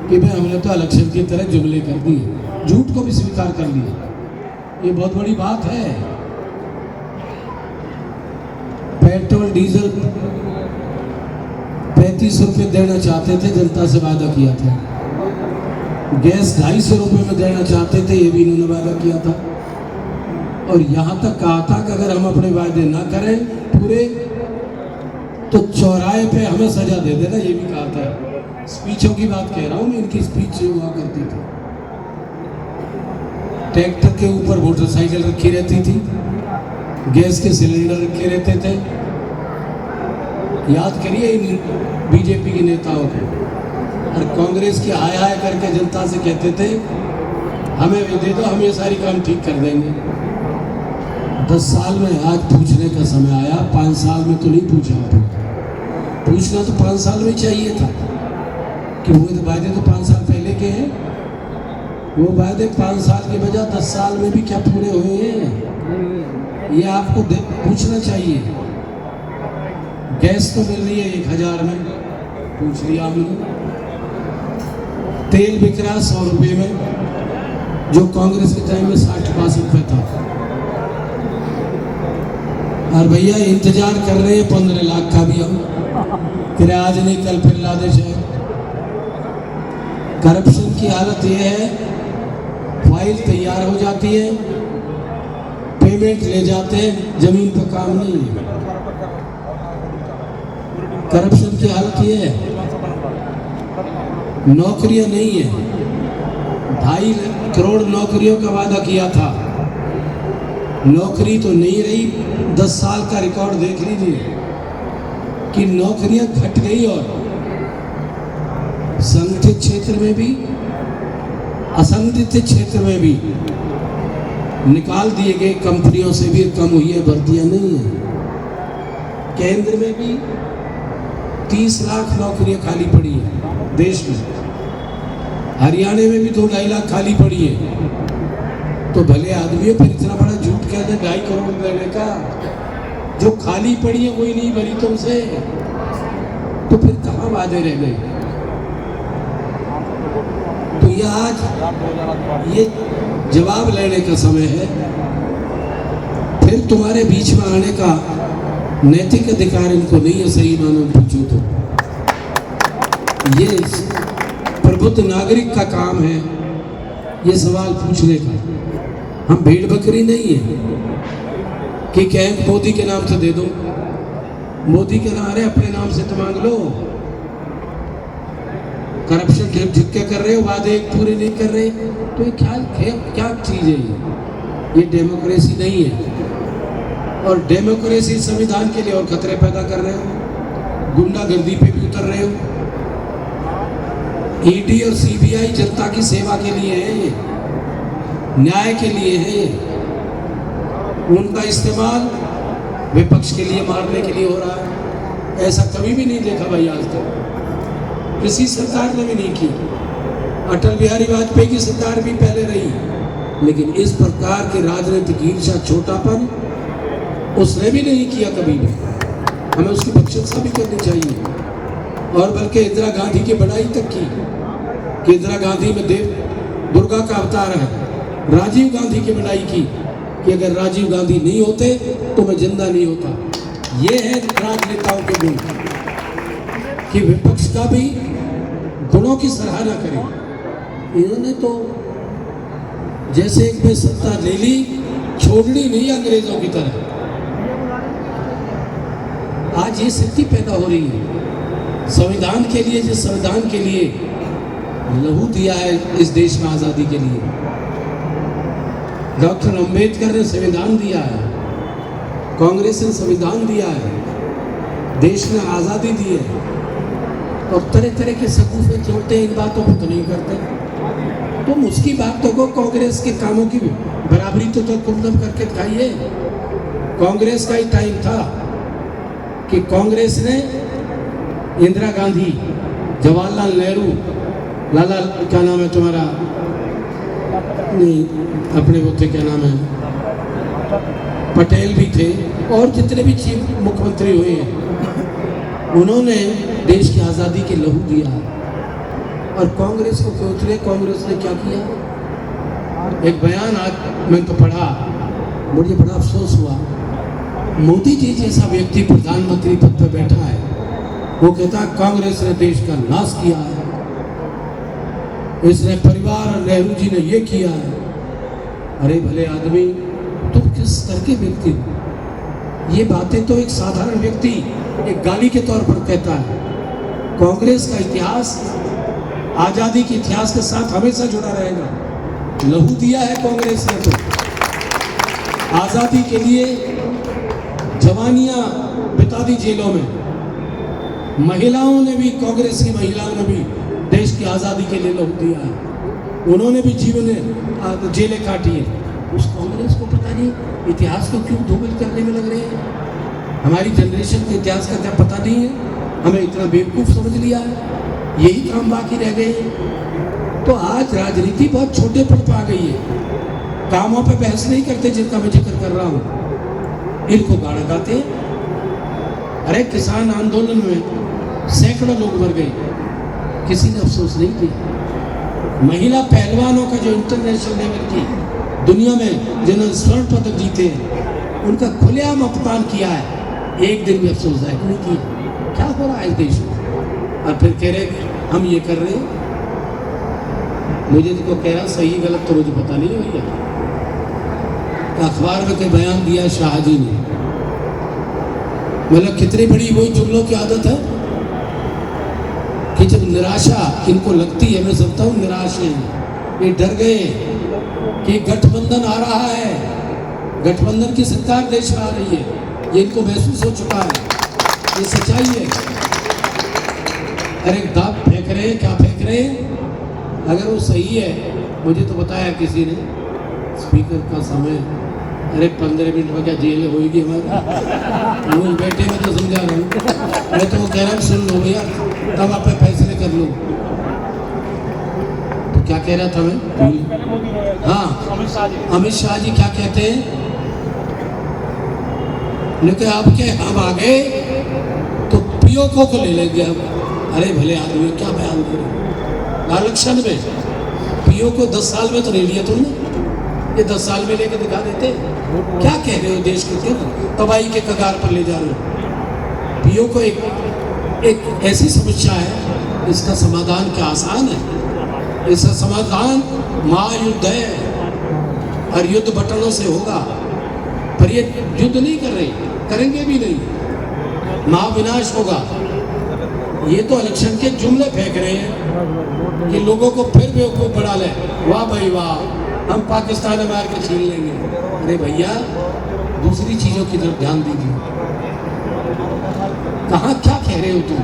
कि भाई हमने तो इलेक्शन की तरह जुमले कर दिए, झूठ को भी स्वीकार कर लिया। ये बहुत बड़ी बात है। पेट्रोल डीजल 35 रुपये देना चाहते थे, जनता से वादा किया था। गैस 250 रुपये में देना चाहते थे, ये भी इन्होंने वादा किया था। और यहाँ तक कहा था कि अगर हम अपने वादे ना करें पूरे तो चौराहे पे हमें सजा दे देना, ये भी कहा था। स्पीचों की बात कह रहा हूँ मैं, इनकी स्पीच हुआ करती थी। ट्रैक्टर के ऊपर मोटरसाइकिल रखी रहती थी, गैस के सिलेंडर रखे रहते थे। याद करिए इन बीजेपी के नेताओं को। और कांग्रेस के हाय हाय करके जनता से कहते थे हमें भी दे दो, हम ये सारी काम ठीक कर देंगे। 10 साल में आज पूछने का समय आया। 5 साल में तो नहीं पूछा आपने, पूछना तो 5 साल में चाहिए था कि वो तो वायदे तो 5 साल पहले के हैं। वो वायदे 5 साल के बजाय 10 साल में भी क्या पूरे हुए हैं, ये आपको पूछना चाहिए। गैस तो मिल रही है 1000 में, पूछ लिया हमने। तेल बिक रहा 100 रुपये में, जो कांग्रेस के टाइम में 60-62 रुपये था। और भैया इंतजार कर रहे हैं 15 लाख का भी हम, फिर आज नहीं कल फिर ला दे जाए। करप्शन की हालत यह है, फाइल तैयार हो जाती है, पेमेंट ले जाते हैं, जमीन पर काम नहीं है। करप्शन की हालत यह है, नौकरियां नहीं है। 2.5 करोड़ नौकरियों का वादा किया था, नौकरी तो नहीं रही। 10 साल का रिकॉर्ड देख लीजिए कि नौकरियां घट गई और संगठित क्षेत्र में भी असंगठित क्षेत्र में भी निकाल दिए गए, कंपनियों से भी कम हुई है, भर्तियां नहीं है। केंद्र में भी 30 लाख नौकरियां खाली पड़ी है देश में, हरियाणा में भी 2-2.5 लाख खाली पड़ी है। तो भले आदमी फिर इतना बड़ा झूठ कहते 2.5 करोड़ देने का, जो खाली पड़ी है वही नहीं भरी तुमसे, तो फिर कहाँ वादे रह गए। तो ये आज ये जवाब लेने का समय है। फिर तुम्हारे बीच में आने का नैतिक अधिकार इनको नहीं है, सही मानो पूछो तो। ये प्रबुद्ध नागरिक का काम है ये सवाल पूछने का। हम भेड़ बकरी नहीं है कि कहें मोदी के नाम से दे दो, मोदी के नाम, अरे अपने नाम से तो मांग लो। करप्शन झुक्के कर रहे हो, वादे पूरे नहीं कर रहे, तो ये क्या चीज है ये डेमोक्रेसी नहीं है। और डेमोक्रेसी संविधान के लिए और खतरे पैदा कर रहे हो, गुंडागर्दी पे भी उतर रहे हो। ईडी और सीबीआई जनता की सेवा के लिए है, न्याय के लिए है। उनका इस्तेमाल विपक्ष के लिए मारने के लिए हो रहा है। ऐसा कभी भी नहीं देखा भाई, आज तक किसी सरकार ने भी नहीं की। अटल बिहारी वाजपेयी की सरकार भी पहले रही, लेकिन इस प्रकार के राजनीतिक ईर्ष्या, छोटापन उसने भी नहीं किया कभी भी। हमें उसकी प्रशंसा भी करनी चाहिए। और बल्कि इंदिरा गांधी की बड़ाई तक की कि इंदिरा गांधी में देव दुर्गा का अवतार है। राजीव गांधी की बड़ाई की कि अगर राजीव गांधी नहीं होते तो मैं जिंदा नहीं होता। ये है राजनेताओं के गुण कि विपक्ष का भी गुणों की सराहना करें। इन्होंने तो जैसे एक में सत्ता ले ली, छोड़नी नहीं अंग्रेजों की तरह। आज ये स्थिति पैदा हो रही है। संविधान के लिए, जिस संविधान के लिए लहू दिया है इस देश में आज़ादी के लिए, डॉक्टर अंबेडकर ने संविधान दिया है, कांग्रेस ने संविधान दिया है, देश में आज़ादी दी है, और तरह तरह के सकूफे जोड़ते हैं, इन बातों को तो नहीं करते। तुम उसकी बातों को कांग्रेस के कामों की बराबरी तो कुंदम करके दिखाइए। कांग्रेस का ही टाइम था कि कांग्रेस ने इंदिरा गांधी, जवाहरलाल नेहरू, लाला क्या नाम है तुम्हारा, नहीं अपने वो थे, क्या नाम है, पटेल भी थे, और जितने भी चीफ मुख्यमंत्री हुए हैं, उन्होंने देश की आज़ादी के लहू दिया। और कांग्रेस को सोच रहे कांग्रेस ने क्या किया। एक बयान आज मैं तो पढ़ा, मुझे बड़ा अफसोस हुआ। मोदी जी जैसा व्यक्ति प्रधानमंत्री पद पर बैठा है, वो कहता है कांग्रेस ने देश का नाश किया है, इसने परिवार और नेहरू जी ने ये किया है। अरे भले आदमी, तुम किस स्तर के व्यक्ति हो? ये बातें तो एक साधारण व्यक्ति एक गाली के तौर पर कहता है। कांग्रेस का इतिहास आजादी के इतिहास के साथ हमेशा जुड़ा रहेगा। लहू दिया है कांग्रेस ने, तो आजादी के लिए जवानियां बिता दी जेलों में। महिलाओं ने भी, कांग्रेस की महिलाओं ने भी देश की आज़ादी के लिए लहू दिया है, उन्होंने भी जीवन जेलें काटी है। उस कांग्रेस को पता नहीं इतिहास को क्यों धूमिल करने में लग रहे हैं। हमारी जनरेशन के इतिहास का क्या पता नहीं है, हमें इतना बेवकूफ़ समझ लिया है, यही काम बाकी रह गए हैं। तो आज राजनीति बहुत छोटे पड़ पा गई है, कामों पे बहस नहीं करते जिनका मैं जिक्र कर रहा हूँ, इनको गाड़ा गाते हैं। अरे किसान आंदोलन में सैकड़ों लोग मर गए, किसी ने अफसोस नहीं किया। महिला पहलवानों का जो इंटरनेशनल लेवल की दुनिया में जिन्होंने स्वर्ण पदक जीते हैं, उनका खुलेआम अपमान किया है, एक दिन भी अफसोस जाहिर नहीं किया। क्या हो रहा है इस देश में? और फिर कह रहे हम ये कर रहे हैं। मुझे तो कह रहा सही गलत तो मुझे पता नहीं है भैया। अखबार में कोई बयान दिया शाहजी ने, मतलब कितनी बड़ी वही जुमलों की आदत है कि जब निराशा इनको लगती है, मैं समझता हूँ निराश है, ये डर गए कि गठबंधन आ रहा है, गठबंधन की सरकार देश में आ रही है, ये इनको महसूस हो चुका है, ये सच्चाई है। अरे दाब फेंक रहे हैं, क्या फेंक रहे हैं? अगर वो सही है, मुझे तो बताया किसी ने स्पीकर का समय, अरे 15 मिनट में क्या जेल होगी हमारी? वो बैठे में तो समझा रहा हूँ, मैं तो वो कह रहा हूँ सुन लो भैया, तब आप फैसले कर लो। तो क्या कह रहा था मैं? हाँ, अमित शाह जी क्या कहते हैं? लेकिन आपके हम आ गए तो पीओको को ले लेंगे हम। अरे भले आदमी क्या बयान दे रहे? इलेक्शन में पीओको 10 साल में तो ले लिया तुमने, ये 10 साल में लेके दिखा देते। क्या कह रहे हो? देश को क्यों तबाही के कगार पर ले जा रहे हो? पीओको एक ऐसी समस्या है, इसका समाधान क्या आसान है? इसका समाधान महायुद्ध है और युद्ध बटनों से होगा, पर ये युद्ध नहीं कर रहे, करेंगे भी नहीं, महाविनाश होगा। ये तो इलेक्शन के जुमले फेंक रहे हैं कि लोगों को फिर बेवकूफ बना ले, वाह भाई वाह, हम पाकिस्तान में मार के छीन लेंगे। अरे भैया दूसरी चीजों की तरफ ध्यान दीजिए। कहाँ क्या कह रहे हो तुम?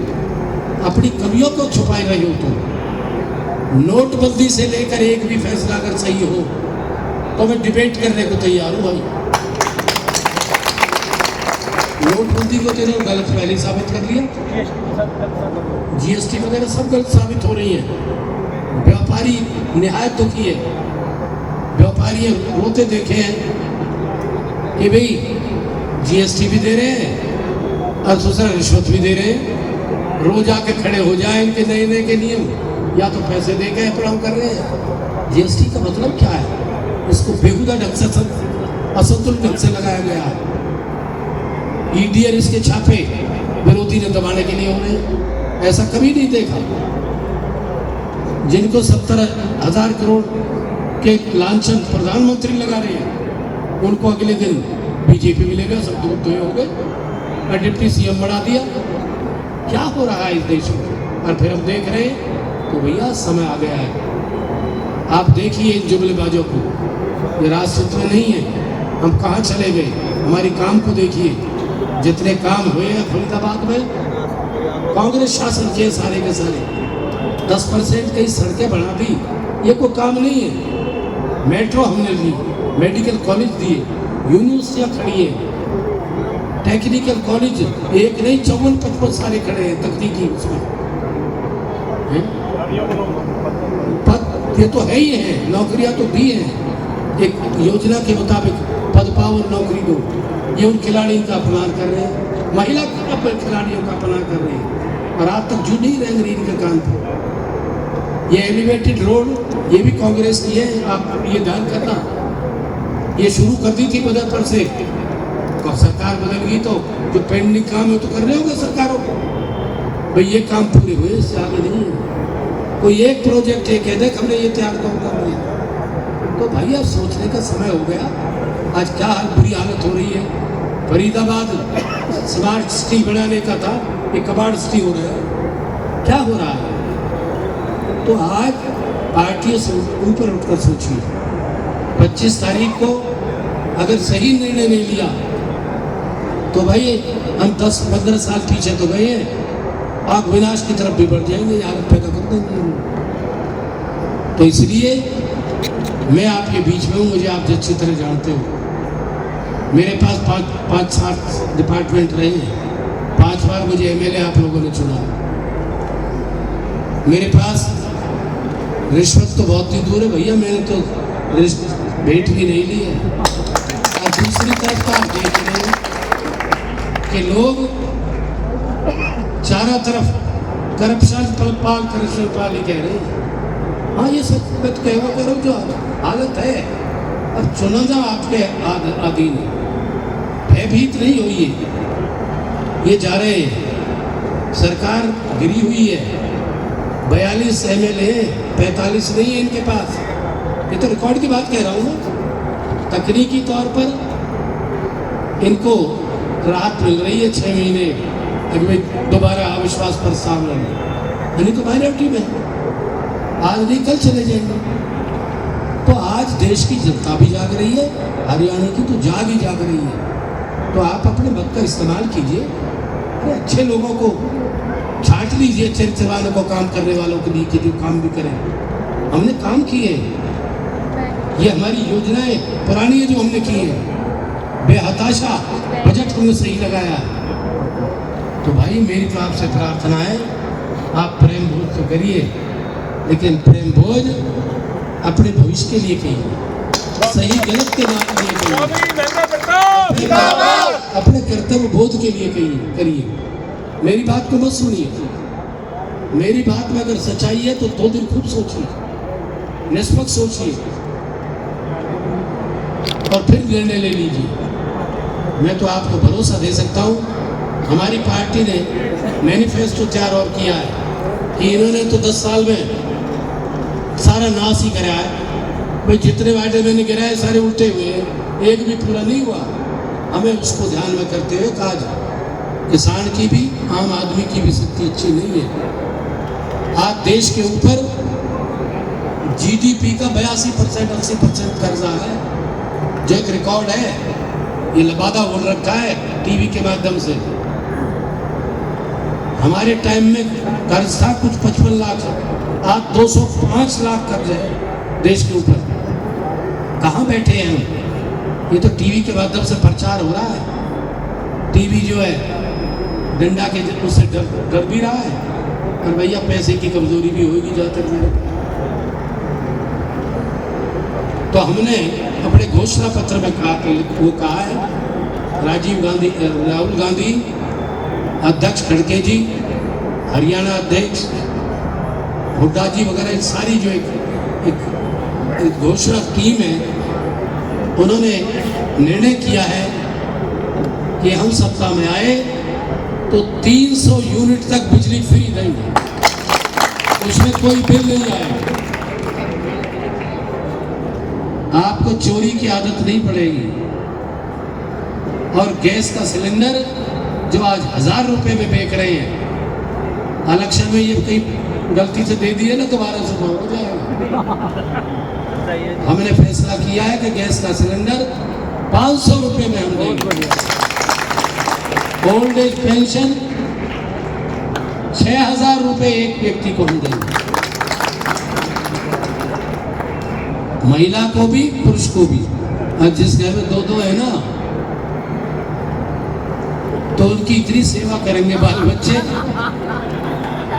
अपनी कमियों को छुपाए रहे हो तुम। नोटबंदी से लेकर एक भी फैसला अगर सही हो तो मैं डिबेट करने को तैयार हूँ भाई। नोटबंदी को तो गलत पहले साबित कर लिया, जीएसटी वगैरह सब गलत साबित हो रही है। व्यापारी निहायत दुखी है, व्यापारी रोते देखे हैं कि भाई जीएसटी भी दे रहे हैं और दूसरा रिश्वत भी दे रहे हैं। रोज आके खड़े हो जाए इनके नए नए के नियम, या तो पैसे दे के अप्लाई कर रहे हैं। जीएसटी का मतलब क्या है? इसको बेहुदा ढंग से असंतुलित ढंग से लगाया गया है। ईडी और इसके छापे विरोधी ने दबाने के लिए हो रहे, ऐसा कभी नहीं देखा। जिनको 70,000 करोड़ के लांछन प्रधानमंत्री लगा रहे हैं, उनको अगले दिन बीजेपी मिलेगा, सब दूध हो गए और डिप्टी सीएम बना दिया। क्या हो रहा है इस देश में? और फिर हम देख रहे हैं तो भैया समय आ गया है। आप देखिए इन जुमलेबाजों को, ये राजतंत्र में नहीं है। हम कहाँ चले गए? हमारी काम को देखिए, जितने काम हुए हैं फरीदाबाद में कांग्रेस शासन के सारे के सारे 10% कई सड़कें बना दी, ये कोई काम नहीं है। मेट्रो हमने ली, मेडिकल कॉलेज दिए, यूनिवर्सिटियाँ खड़ी है, टेक्निकल कॉलेज एक नहीं 54-55 सारे खड़े हैं तकनीकी उसमें पद, ये तो है ही है। नौकरियां तो दी हैं एक योजना के मुताबिक, पद पाओ और नौकरी दो। ये उन खिलाड़ियों का अपमान कर रहे हैं, महिला खिलाड़ियों का अपमान कर रहे हैं, और आज तक जू नहीं रेंग रही इनके कान पर। ये एलिवेटेड रोड ये भी कांग्रेस की है, आप ये ध्यान करना। ये शुरू कर दी थी बदलपुर से, और सरकार बदल गई तो जो पेंडिंग काम है तो कर रहे होंगे सरकारों को। भाई ये काम पूरे हुए, इससे आगे नहीं है। कोई एक प्रोजेक्ट है कह दे हमने ये तैयार कर दिया, तो भाई अब सोचने का समय हो गया। आज क्या बुरी हालत हो रही है। फरीदाबाद स्मार्ट सिटी बनाने का था, ये कबाड़ सिटी हो रहा है। क्या हो रहा है? तो आज पार्टियों से ऊपर उठकर सोचिए, 25 तारीख को अगर सही निर्णय नहीं लिया तो भाई हम 10-15 साल पीछे तो गए हैं, आग विनाश की तरफ भी बढ़ जाएंगे। याद पैदा कर देंगे। तो इसलिए मैं आपके बीच में हूँ, मुझे आप अच्छी तरह जानते हो। मेरे पास पाँच 7 डिपार्टमेंट रहे हैं, 5 बार मुझे एमएलए आप लोगों ने चुना। मेरे पास रिश्वत तो बहुत ही दूर है भैया, मैंने तो भेंट भी नहीं ली है। और दूसरी तरफ का आप देख रहे हैं कि लोग चारों तरफ करप्शन पाल ही कह रहे हैं। हाँ, ये सब बात कहवा करो जो हालत है। अब चुनाव आपके अधीन है, भयभीत नहीं होइए। ये जा रहे हैं, सरकार गिरी हुई है, 42 एमएलए, 45 नहीं है इनके पास। ये तो रिकॉर्ड की बात कह रहा हूँ मैं। तकनीकी तौर पर इनको राहत मिल रही है 6 महीने अगले दोबारा अविश्वास प्रस्ताव लड़ने, यानी तो माइनॉरिटी में आज नहीं कल चले जाएंगे। तो आज देश की जनता भी जाग रही है, हरियाणा की तो जाग रही है। तो आप अपने मत का इस्तेमाल कीजिए, अच्छे लोगों को छांट लीजिए, चरित्र वालों को, काम करने वालों के लिए कि जो काम भी करें। हमने काम किए, ये हमारी योजनाएं पुरानी है जो हमने की है, बेहताशा बजट हमने सही लगाया। तो भाई मेरी तो आपसे प्रार्थना है, आप प्रेम भोज तो करिए, लेकिन प्रेम भोज अपने भविष्य के लिए कहिए, सही गलत के नाम के लिए कहिए, अपने कर्तव्य बोध के लिए करिए। मेरी बात को मत सुनिए, मेरी बात में अगर सच्चाई है तो 2 दिन खुद सोचिए, निष्पक्ष सोचिए और फिर निर्णय ले लीजिए। मैं तो आपको भरोसा दे सकता हूँ, हमारी पार्टी ने मैनिफेस्टो तैयार और किया है कि इन्होंने तो 10 साल में सारा नाश ही कराया है। भाई जितने वायदे मैंने गिराए सारे उल्टे हुए हैं, एक भी पूरा नहीं हुआ। हमें उसको ध्यान में करते हुए कहा जाए, किसान की भी, आम आदमी की भी स्थिति अच्छी नहीं है। आज देश के ऊपर जीडीपी का 82% 80% कर्जा है, जो एक रिकॉर्ड है। ये लबादा बोल रखा है टीवी के माध्यम से। हमारे टाइम में कर्ज था कुछ 55 लाख, आज 205 लाख कर्ज है देश के ऊपर। कहाँ बैठे हैं हम? ये तो टीवी के माध्यम से प्रचार हो रहा है। टीवी जो है डंडा के उससे डर भी रहा है, और भैया पैसे की कमजोरी भी होगी जहाँ तक मेरे। तो हमने अपने घोषणा पत्र में कहा है, राहुल गांधी अध्यक्ष, खड़गे जी हरियाणा अध्यक्ष, हुड्डा जी वगैरह, इन सारी जो एक घोषणा टीम है, उन्होंने निर्णय किया है कि हम सत्ता में आए तो 300 यूनिट तक बिजली फ्री देंगे, उसमें कोई बिल नहीं आएगा। आपको चोरी की आदत नहीं पड़ेगी। और गैस का सिलेंडर जो आज 1000 रुपए में बेच रहे हैं, इलेक्शन में ये कहीं गलती से दे दिए ना तो 1200 हो जाएगा। हमने फैसला किया है कि गैस का सिलेंडर 500 रुपए में हम देंगे। ओल्ड एज पेंशन 6000 रुपए एक व्यक्ति को हम देंगे, महिला को भी पुरुष को भी। और जिस घर में 2-2 है ना, तो उनकी इतनी सेवा करेंगे बाल बच्चे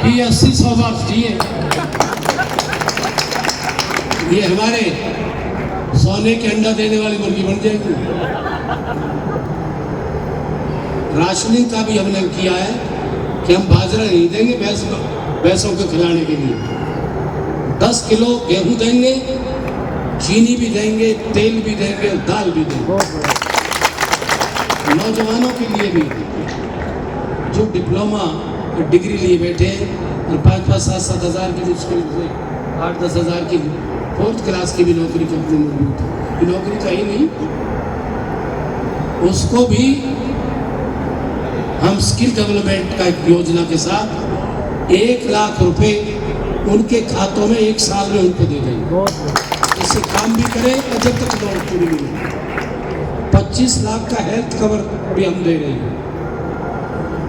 कि 80-100 वर्ष जिए। ये हमारे सोने के अंडा देने वाली मुर्गी बन जाएगी। राशनिंग का भी हमने किया है कि हम बाजरा नहीं देंगे भैंसों को खिलाने के लिए। 10 किलो गेहूं देंगे, चीनी भी देंगे, तेल भी देंगे, दाल भी देंगे। नौजवानों के लिए भी जो डिप्लोमा और डिग्री लिए बैठे और 5-5, 7-7 हज़ार की मुश्किल से 8-10 हज़ार की 4th क्लास की भी नौकरी करते हैं, नौकरी तो ही नहीं, उसको भी हम स्किल डेवलपमेंट का एक योजना के साथ 1 लाख रुपए उनके खातों में 1 साल में उनको दे देंगे। इससे काम भी करें और जब तक नौकरी नहीं मिले। 25 लाख का हेल्थ कवर भी हम दे रहे हैं।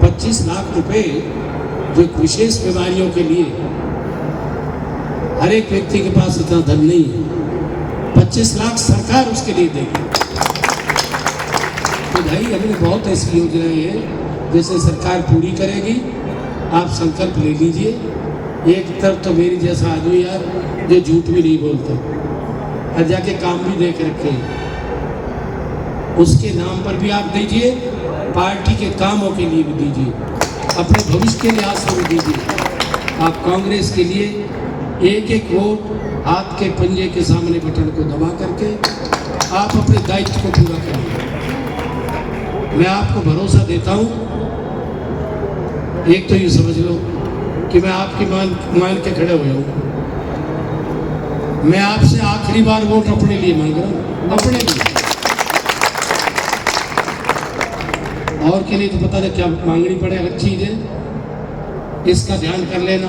25 लाख रुपए जो एक विशेष बीमारियों के लिए हर एक व्यक्ति के पास इतना धन नहीं है। 25 लाख सरकार उसके लिए देगी। तो भाई हमने बहुत ऐसी योजनाएं हैं जैसे सरकार पूरी करेगी। आप संकल्प ले लीजिए। एक तरफ तो मेरी जैसा आदमी यार जो झूठ भी नहीं बोलता और जाके काम भी देख रखे हैं, उसके नाम पर भी आप दीजिए, पार्टी के कामों के लिए भी दीजिए, अपने भविष्य के लिहाज से भी दीजिए। आप कांग्रेस के लिए एक एक वोट हाथ के पंजे के सामने बटन को दबा करके आप अपने दायित्व को पूरा करेंगे। मैं आपको भरोसा देता हूं। एक तो ये समझ लो कि मैं आपकी मान के खड़े हुए हूं। मैं आपसे आखिरी बार वोट अपने लिए मांग रहा हूं, अपने लिए। और के लिए तो पता नहीं क्या मांगनी पड़े अलग चीज है। इसका ध्यान कर लेना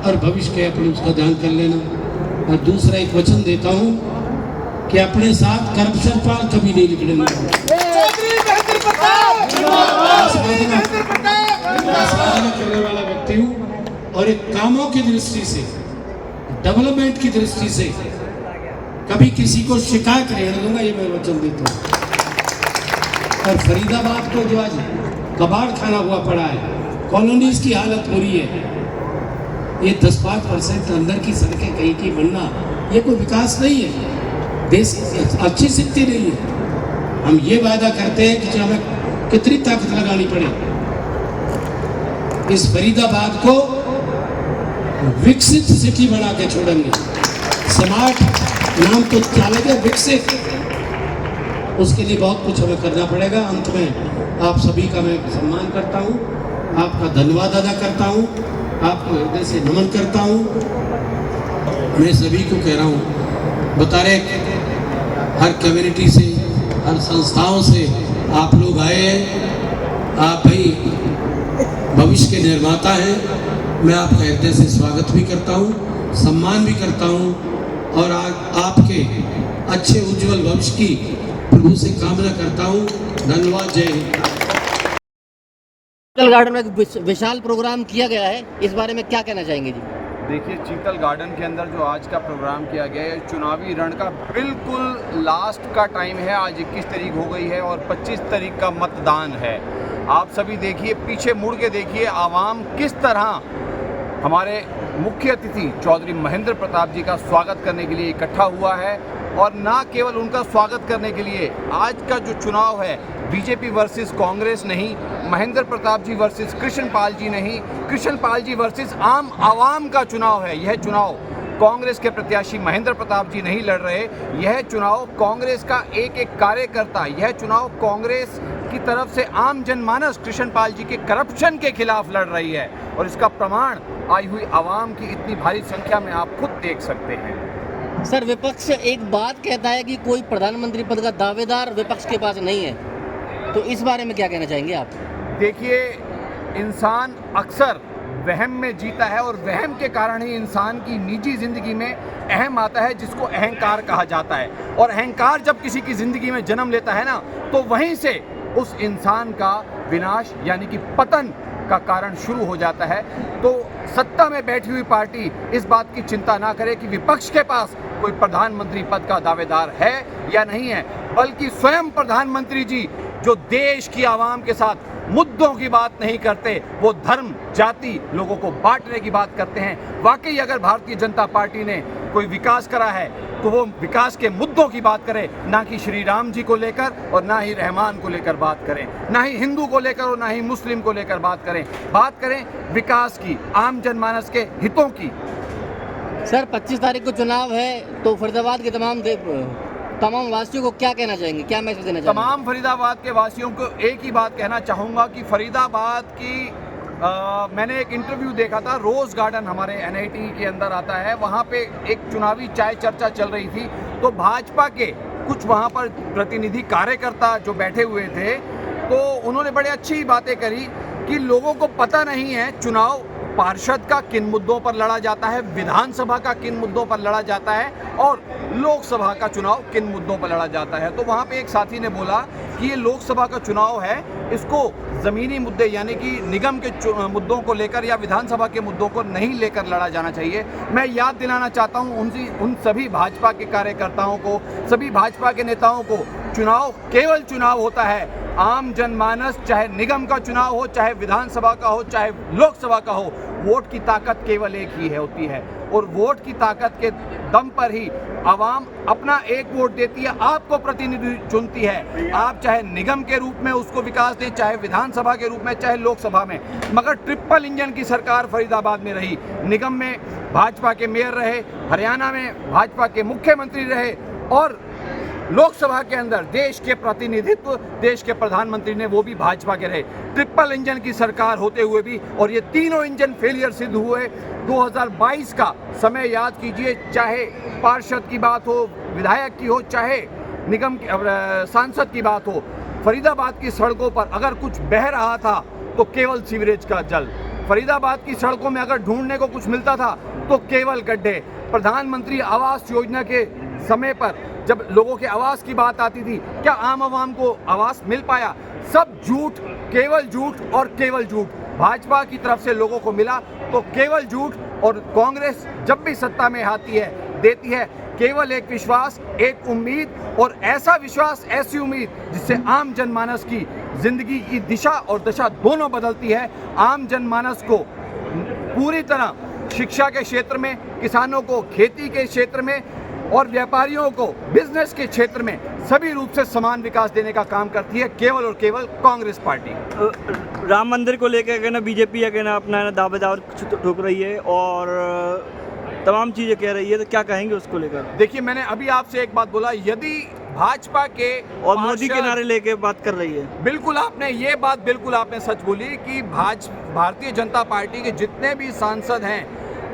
और भविष्य के अपने उसका ध्यान कर लेना। और दूसरा एक वचन देता हूं कि अपने साथ करप्शन पाल कभी नहीं निकलेंगे। करने वाला व्यक्ति हूं और एक कामों की दृष्टि से, डेवलपमेंट की दृष्टि से कभी किसी को शिकायत नहीं रहने दूंगा, ये मैं वचन देता हूं। और फरीदाबाद को जो आज कबाड़ खाना हुआ पड़ा है, कॉलोनीज की हालत बुरी है, ये 10-5% अंदर की सड़कें कहीं की बनना, ये कोई विकास नहीं है। देश अच्छी स्थिति नहीं है। हम ये वादा करते हैं कि चाहे हमें कितनी ताकत लगानी पड़े, इस फरीदाबाद को विकसित सिटी बना के छोड़ेंगे। स्मार्ट नाम तो चलेगा, विकसित, उसके लिए बहुत कुछ हमें करना पड़ेगा। अंत में आप सभी का मैं सम्मान करता हूँ, आपका धन्यवाद अदा करता हूँ, आपको हृदय से नमन करता हूँ। मैं सभी को कह रहा हूँ, बता रहे हर कम्युनिटी से, हर संस्थाओं से आप लोग आए हैं। आप भाई भविष्य के निर्माता हैं। मैं आपका हृदय से स्वागत भी करता हूँ, सम्मान भी करता हूँ और आपके अच्छे उज्जवल भविष्य की प्रभु से कामना करता हूँ। धन्यवाद। जय हिंद। चीतल गार्डन में एक विशाल प्रोग्राम किया गया है, इस बारे में क्या कहना चाहेंगे जी? देखिए, चीतल गार्डन के अंदर जो आज का प्रोग्राम किया गया है, चुनावी रण का बिल्कुल लास्ट का टाइम है। आज 21 तारीख हो गई है और 25 तारीख का मतदान है। आप सभी देखिए, पीछे मुड़ के देखिए, आवाम किस तरह हमारे मुख्य अतिथि चौधरी महेंद्र प्रताप जी का स्वागत करने के लिए इकट्ठा हुआ है। और ना केवल उनका स्वागत करने के लिए, आज का जो चुनाव है बीजेपी वर्सेस कांग्रेस नहीं, महेंद्र प्रताप जी वर्सेस कृष्ण पाल जी नहीं, कृष्ण पाल जी वर्सेस आम आवाम का चुनाव है। यह चुनाव कांग्रेस के प्रत्याशी महेंद्र प्रताप जी नहीं लड़ रहे, यह चुनाव कांग्रेस का एक एक कार्यकर्ता, यह चुनाव कांग्रेस की तरफ से आम जनमानस कृष्ण पाल जी के करप्शन के खिलाफ लड़ रही है। और इसका प्रमाण आई हुई आवाम की इतनी भारी संख्या में आप खुद देख सकते हैं। सर, विपक्ष एक बात कहता है कि कोई प्रधानमंत्री पद का दावेदार विपक्ष के पास नहीं है, तो इस बारे में क्या कहना चाहेंगे आप? देखिए, इंसान अक्सर वहम में जीता है और वहम के कारण ही इंसान की निजी जिंदगी में अहम आता है, जिसको अहंकार कहा जाता है। और अहंकार जब किसी की जिंदगी में जन्म लेता है ना, तो वहीं से उस इंसान का विनाश यानी कि पतन का कारण शुरू हो जाता है। तो सत्ता में बैठी हुई पार्टी इस बात की चिंता ना करे कि विपक्ष के पास कोई प्रधानमंत्री पद का दावेदार है या नहीं है, बल्कि स्वयं प्रधानमंत्री जी जो देश की आवाम के साथ मुद्दों की बात नहीं करते, वो धर्म जाति लोगों को बांटने की बात करते हैं। वाकई अगर भारतीय जनता पार्टी ने कोई विकास करा है तो वो विकास के मुद्दों की बात करे, ना कि श्री राम जी को लेकर और ना ही रहमान को लेकर बात करें, ना ही हिंदू को लेकर और ना ही मुस्लिम को लेकर बात करें विकास की, आम जनमानस के हितों की। सर, 25 तारीख को चुनाव है, तो फरीदाबाद के तमाम वासियों को क्या कहना चाहेंगे, क्या मैसेज देना चाहेंगे? तमाम फरीदाबाद के वासियों को एक ही बात कहना चाहूँगा कि फरीदाबाद की मैंने एक इंटरव्यू देखा था, रोज़ गार्डन हमारे NIT के अंदर आता है, वहाँ पे एक चुनावी चाय चर्चा चल रही थी। तो भाजपा के कुछ वहाँ पर प्रतिनिधि कार्यकर्ता जो बैठे हुए थे, तो उन्होंने बड़े अच्छी बातें करी कि लोगों को पता नहीं है चुनाव पार्षद का किन मुद्दों पर लड़ा जाता है, विधानसभा का किन मुद्दों पर लड़ा जाता है और लोकसभा का चुनाव किन मुद्दों पर लड़ा जाता है। तो वहाँ पे एक साथी ने बोला कि ये लोकसभा का चुनाव है, इसको ज़मीनी मुद्दे यानी कि निगम के मुद्दों को लेकर या विधानसभा के मुद्दों को नहीं लेकर लड़ा जाना चाहिए। मैं याद दिलाना चाहता हूँ उन सभी भाजपा के कार्यकर्ताओं को, सभी भाजपा के नेताओं को, चुनाव केवल चुनाव होता है। आम जनमानस, चाहे निगम का चुनाव हो, चाहे विधानसभा का हो, चाहे लोकसभा का हो, वोट की ताकत केवल एक ही होती है और वोट की ताकत के दम पर ही आवाम अपना एक वोट देती है, आपको प्रतिनिधि चुनती है। आप चाहे निगम के रूप में उसको विकास दें, चाहे विधानसभा के रूप में, चाहे लोकसभा में, मगर ट्रिपल इंजन की सरकार फरीदाबाद में रही। निगम में भाजपा के मेयर रहे, हरियाणा में भाजपा के मुख्यमंत्री रहे और लोकसभा के अंदर देश के प्रतिनिधित्व देश के प्रधानमंत्री ने वो भी भाजपा के रहे। ट्रिपल इंजन की सरकार होते हुए भी और ये तीनों इंजन फेलियर सिद्ध हुए। 2022 का समय याद कीजिए, चाहे पार्षद की बात हो, विधायक की हो, चाहे निगम सांसद की बात हो, फरीदाबाद की सड़कों पर अगर कुछ बह रहा था तो केवल सीवरेज का जल। फरीदाबाद की सड़कों में अगर ढूंढने को कुछ मिलता था तो केवल गड्ढे। प्रधानमंत्री आवास योजना के समय पर जब लोगों के आवास की बात आती थी, क्या आम आवाम को आवास मिल पाया? सब झूठ, केवल झूठ और केवल झूठ। भाजपा की तरफ से लोगों को मिला तो केवल झूठ, और कांग्रेस जब भी सत्ता में आती है देती है केवल एक विश्वास, एक उम्मीद, और ऐसा विश्वास, ऐसी उम्मीद जिससे आम जनमानस की जिंदगी की दिशा और दशा दोनों बदलती है। आम जनमानस को पूरी तरह शिक्षा के क्षेत्र में, किसानों को खेती के क्षेत्र में और व्यापारियों को बिजनेस के क्षेत्र में सभी रूप से समान विकास देने का काम करती है केवल और केवल कांग्रेस पार्टी। राम मंदिर को लेकर कहना बीजेपी या कहना अपना दावेदार ठोक रही है और तमाम चीज़ें कह रही है, तो क्या कहेंगे उसको लेकर? देखिए, मैंने अभी आपसे एक बात बोला, यदि भाजपा के और मोदी के नारे लेके बात कर रही है, बिल्कुल आपने सच बोली कि भारतीय जनता पार्टी के जितने भी सांसद हैं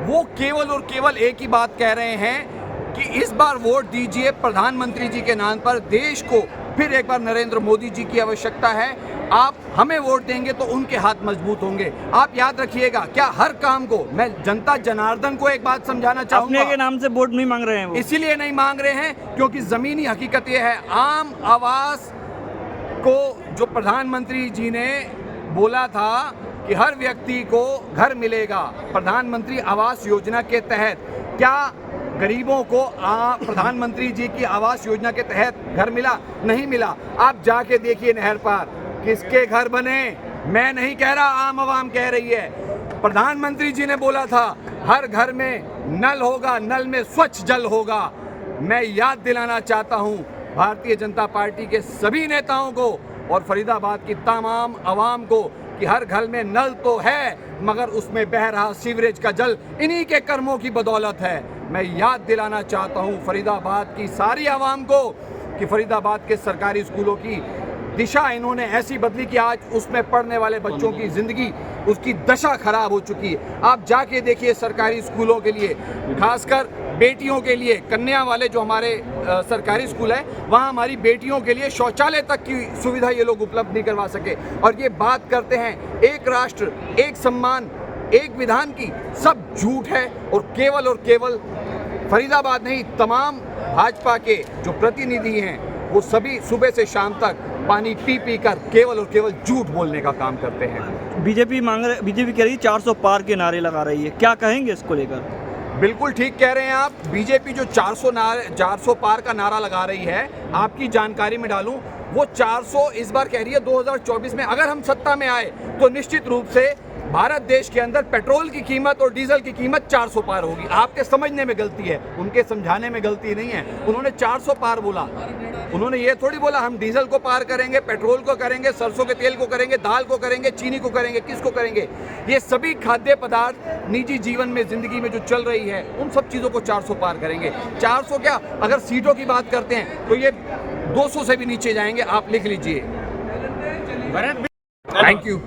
वो केवल और केवल एक ही बात कह रहे हैं कि इस बार वोट दीजिए प्रधानमंत्री जी के नाम पर। देश को फिर एक बार नरेंद्र मोदी जी की आवश्यकता है। आप हमें वोट देंगे तो उनके हाथ मजबूत होंगे। आप याद रखिएगा, क्या हर काम को मैं जनता जनार्दन को एक बात समझाना चाहूंगा, अपने के नाम से वोट नहीं मांग रहे हैं वो। इसीलिए नहीं मांग रहे हैं क्योंकि जमीनी हकीकत यह है, आम आवास को जो प्रधानमंत्री जी ने बोला था कि हर व्यक्ति को घर मिलेगा, प्रधानमंत्री आवास योजना के तहत क्या गरीबों को प्रधानमंत्री जी की आवास योजना के तहत घर मिला? नहीं मिला। आप जाके देखिए नहर पार किसके घर बने। मैं नहीं कह रहा, आम आवाम कह रही है। प्रधानमंत्री जी ने बोला था हर घर में नल होगा, नल में स्वच्छ जल होगा। मैं याद दिलाना चाहता हूं भारतीय जनता पार्टी के सभी नेताओं को और फरीदाबाद की तमाम आवाम को कि हर घर में नल तो है मगर उसमें बह रहा सीवरेज का जल इन्हीं के कर्मों की बदौलत है। मैं याद दिलाना चाहता हूं फरीदाबाद की सारी आवाम को कि फरीदाबाद के सरकारी स्कूलों की दिशा इन्होंने ऐसी बदली कि आज उसमें पढ़ने वाले बच्चों की ज़िंदगी, उसकी दशा खराब हो चुकी है। आप जाके देखिए सरकारी स्कूलों के लिए, खासकर बेटियों के लिए, कन्या वाले जो हमारे सरकारी स्कूल है वहाँ हमारी बेटियों के लिए शौचालय तक की सुविधा ये लोग उपलब्ध नहीं करवा सके। और ये बात करते हैं एक राष्ट्र एक सम्मान एक विधान की, सब झूठ है। और केवल फरीदाबाद नहीं, तमाम भाजपा के जो प्रतिनिधि हैं वो सभी सुबह से शाम तक पानी पी कर केवल और केवल झूठ बोलने का काम करते हैं। बीजेपी कह रही है 400 पार के नारे लगा रही है, क्या कहेंगे इसको लेकर? बिल्कुल ठीक कह रहे हैं आप। बीजेपी जो 400 पार का नारा लगा रही है, आपकी जानकारी में डालूं, वो 400 इस बार कह रही है 2024 में अगर हम सत्ता में आए तो निश्चित रूप से भारत देश के अंदर पेट्रोल की कीमत और डीजल की कीमत 400 पार होगी। आपके समझने में गलती है, उनके समझाने में गलती नहीं है। उन्होंने 400 पार बोला, उन्होंने ये थोड़ी बोला हम डीजल को पार करेंगे, पेट्रोल को करेंगे, सरसों के तेल को करेंगे, दाल को करेंगे, चीनी को करेंगे, किसको करेंगे? ये सभी खाद्य पदार्थ निजी जीवन में, जिंदगी में जो चल रही है उन सब चीज़ों को 400 पार करेंगे। 400 क्या, अगर सीटों की बात करते हैं तो ये 200 से भी नीचे जाएंगे। आप लिख लीजिए। Thank you.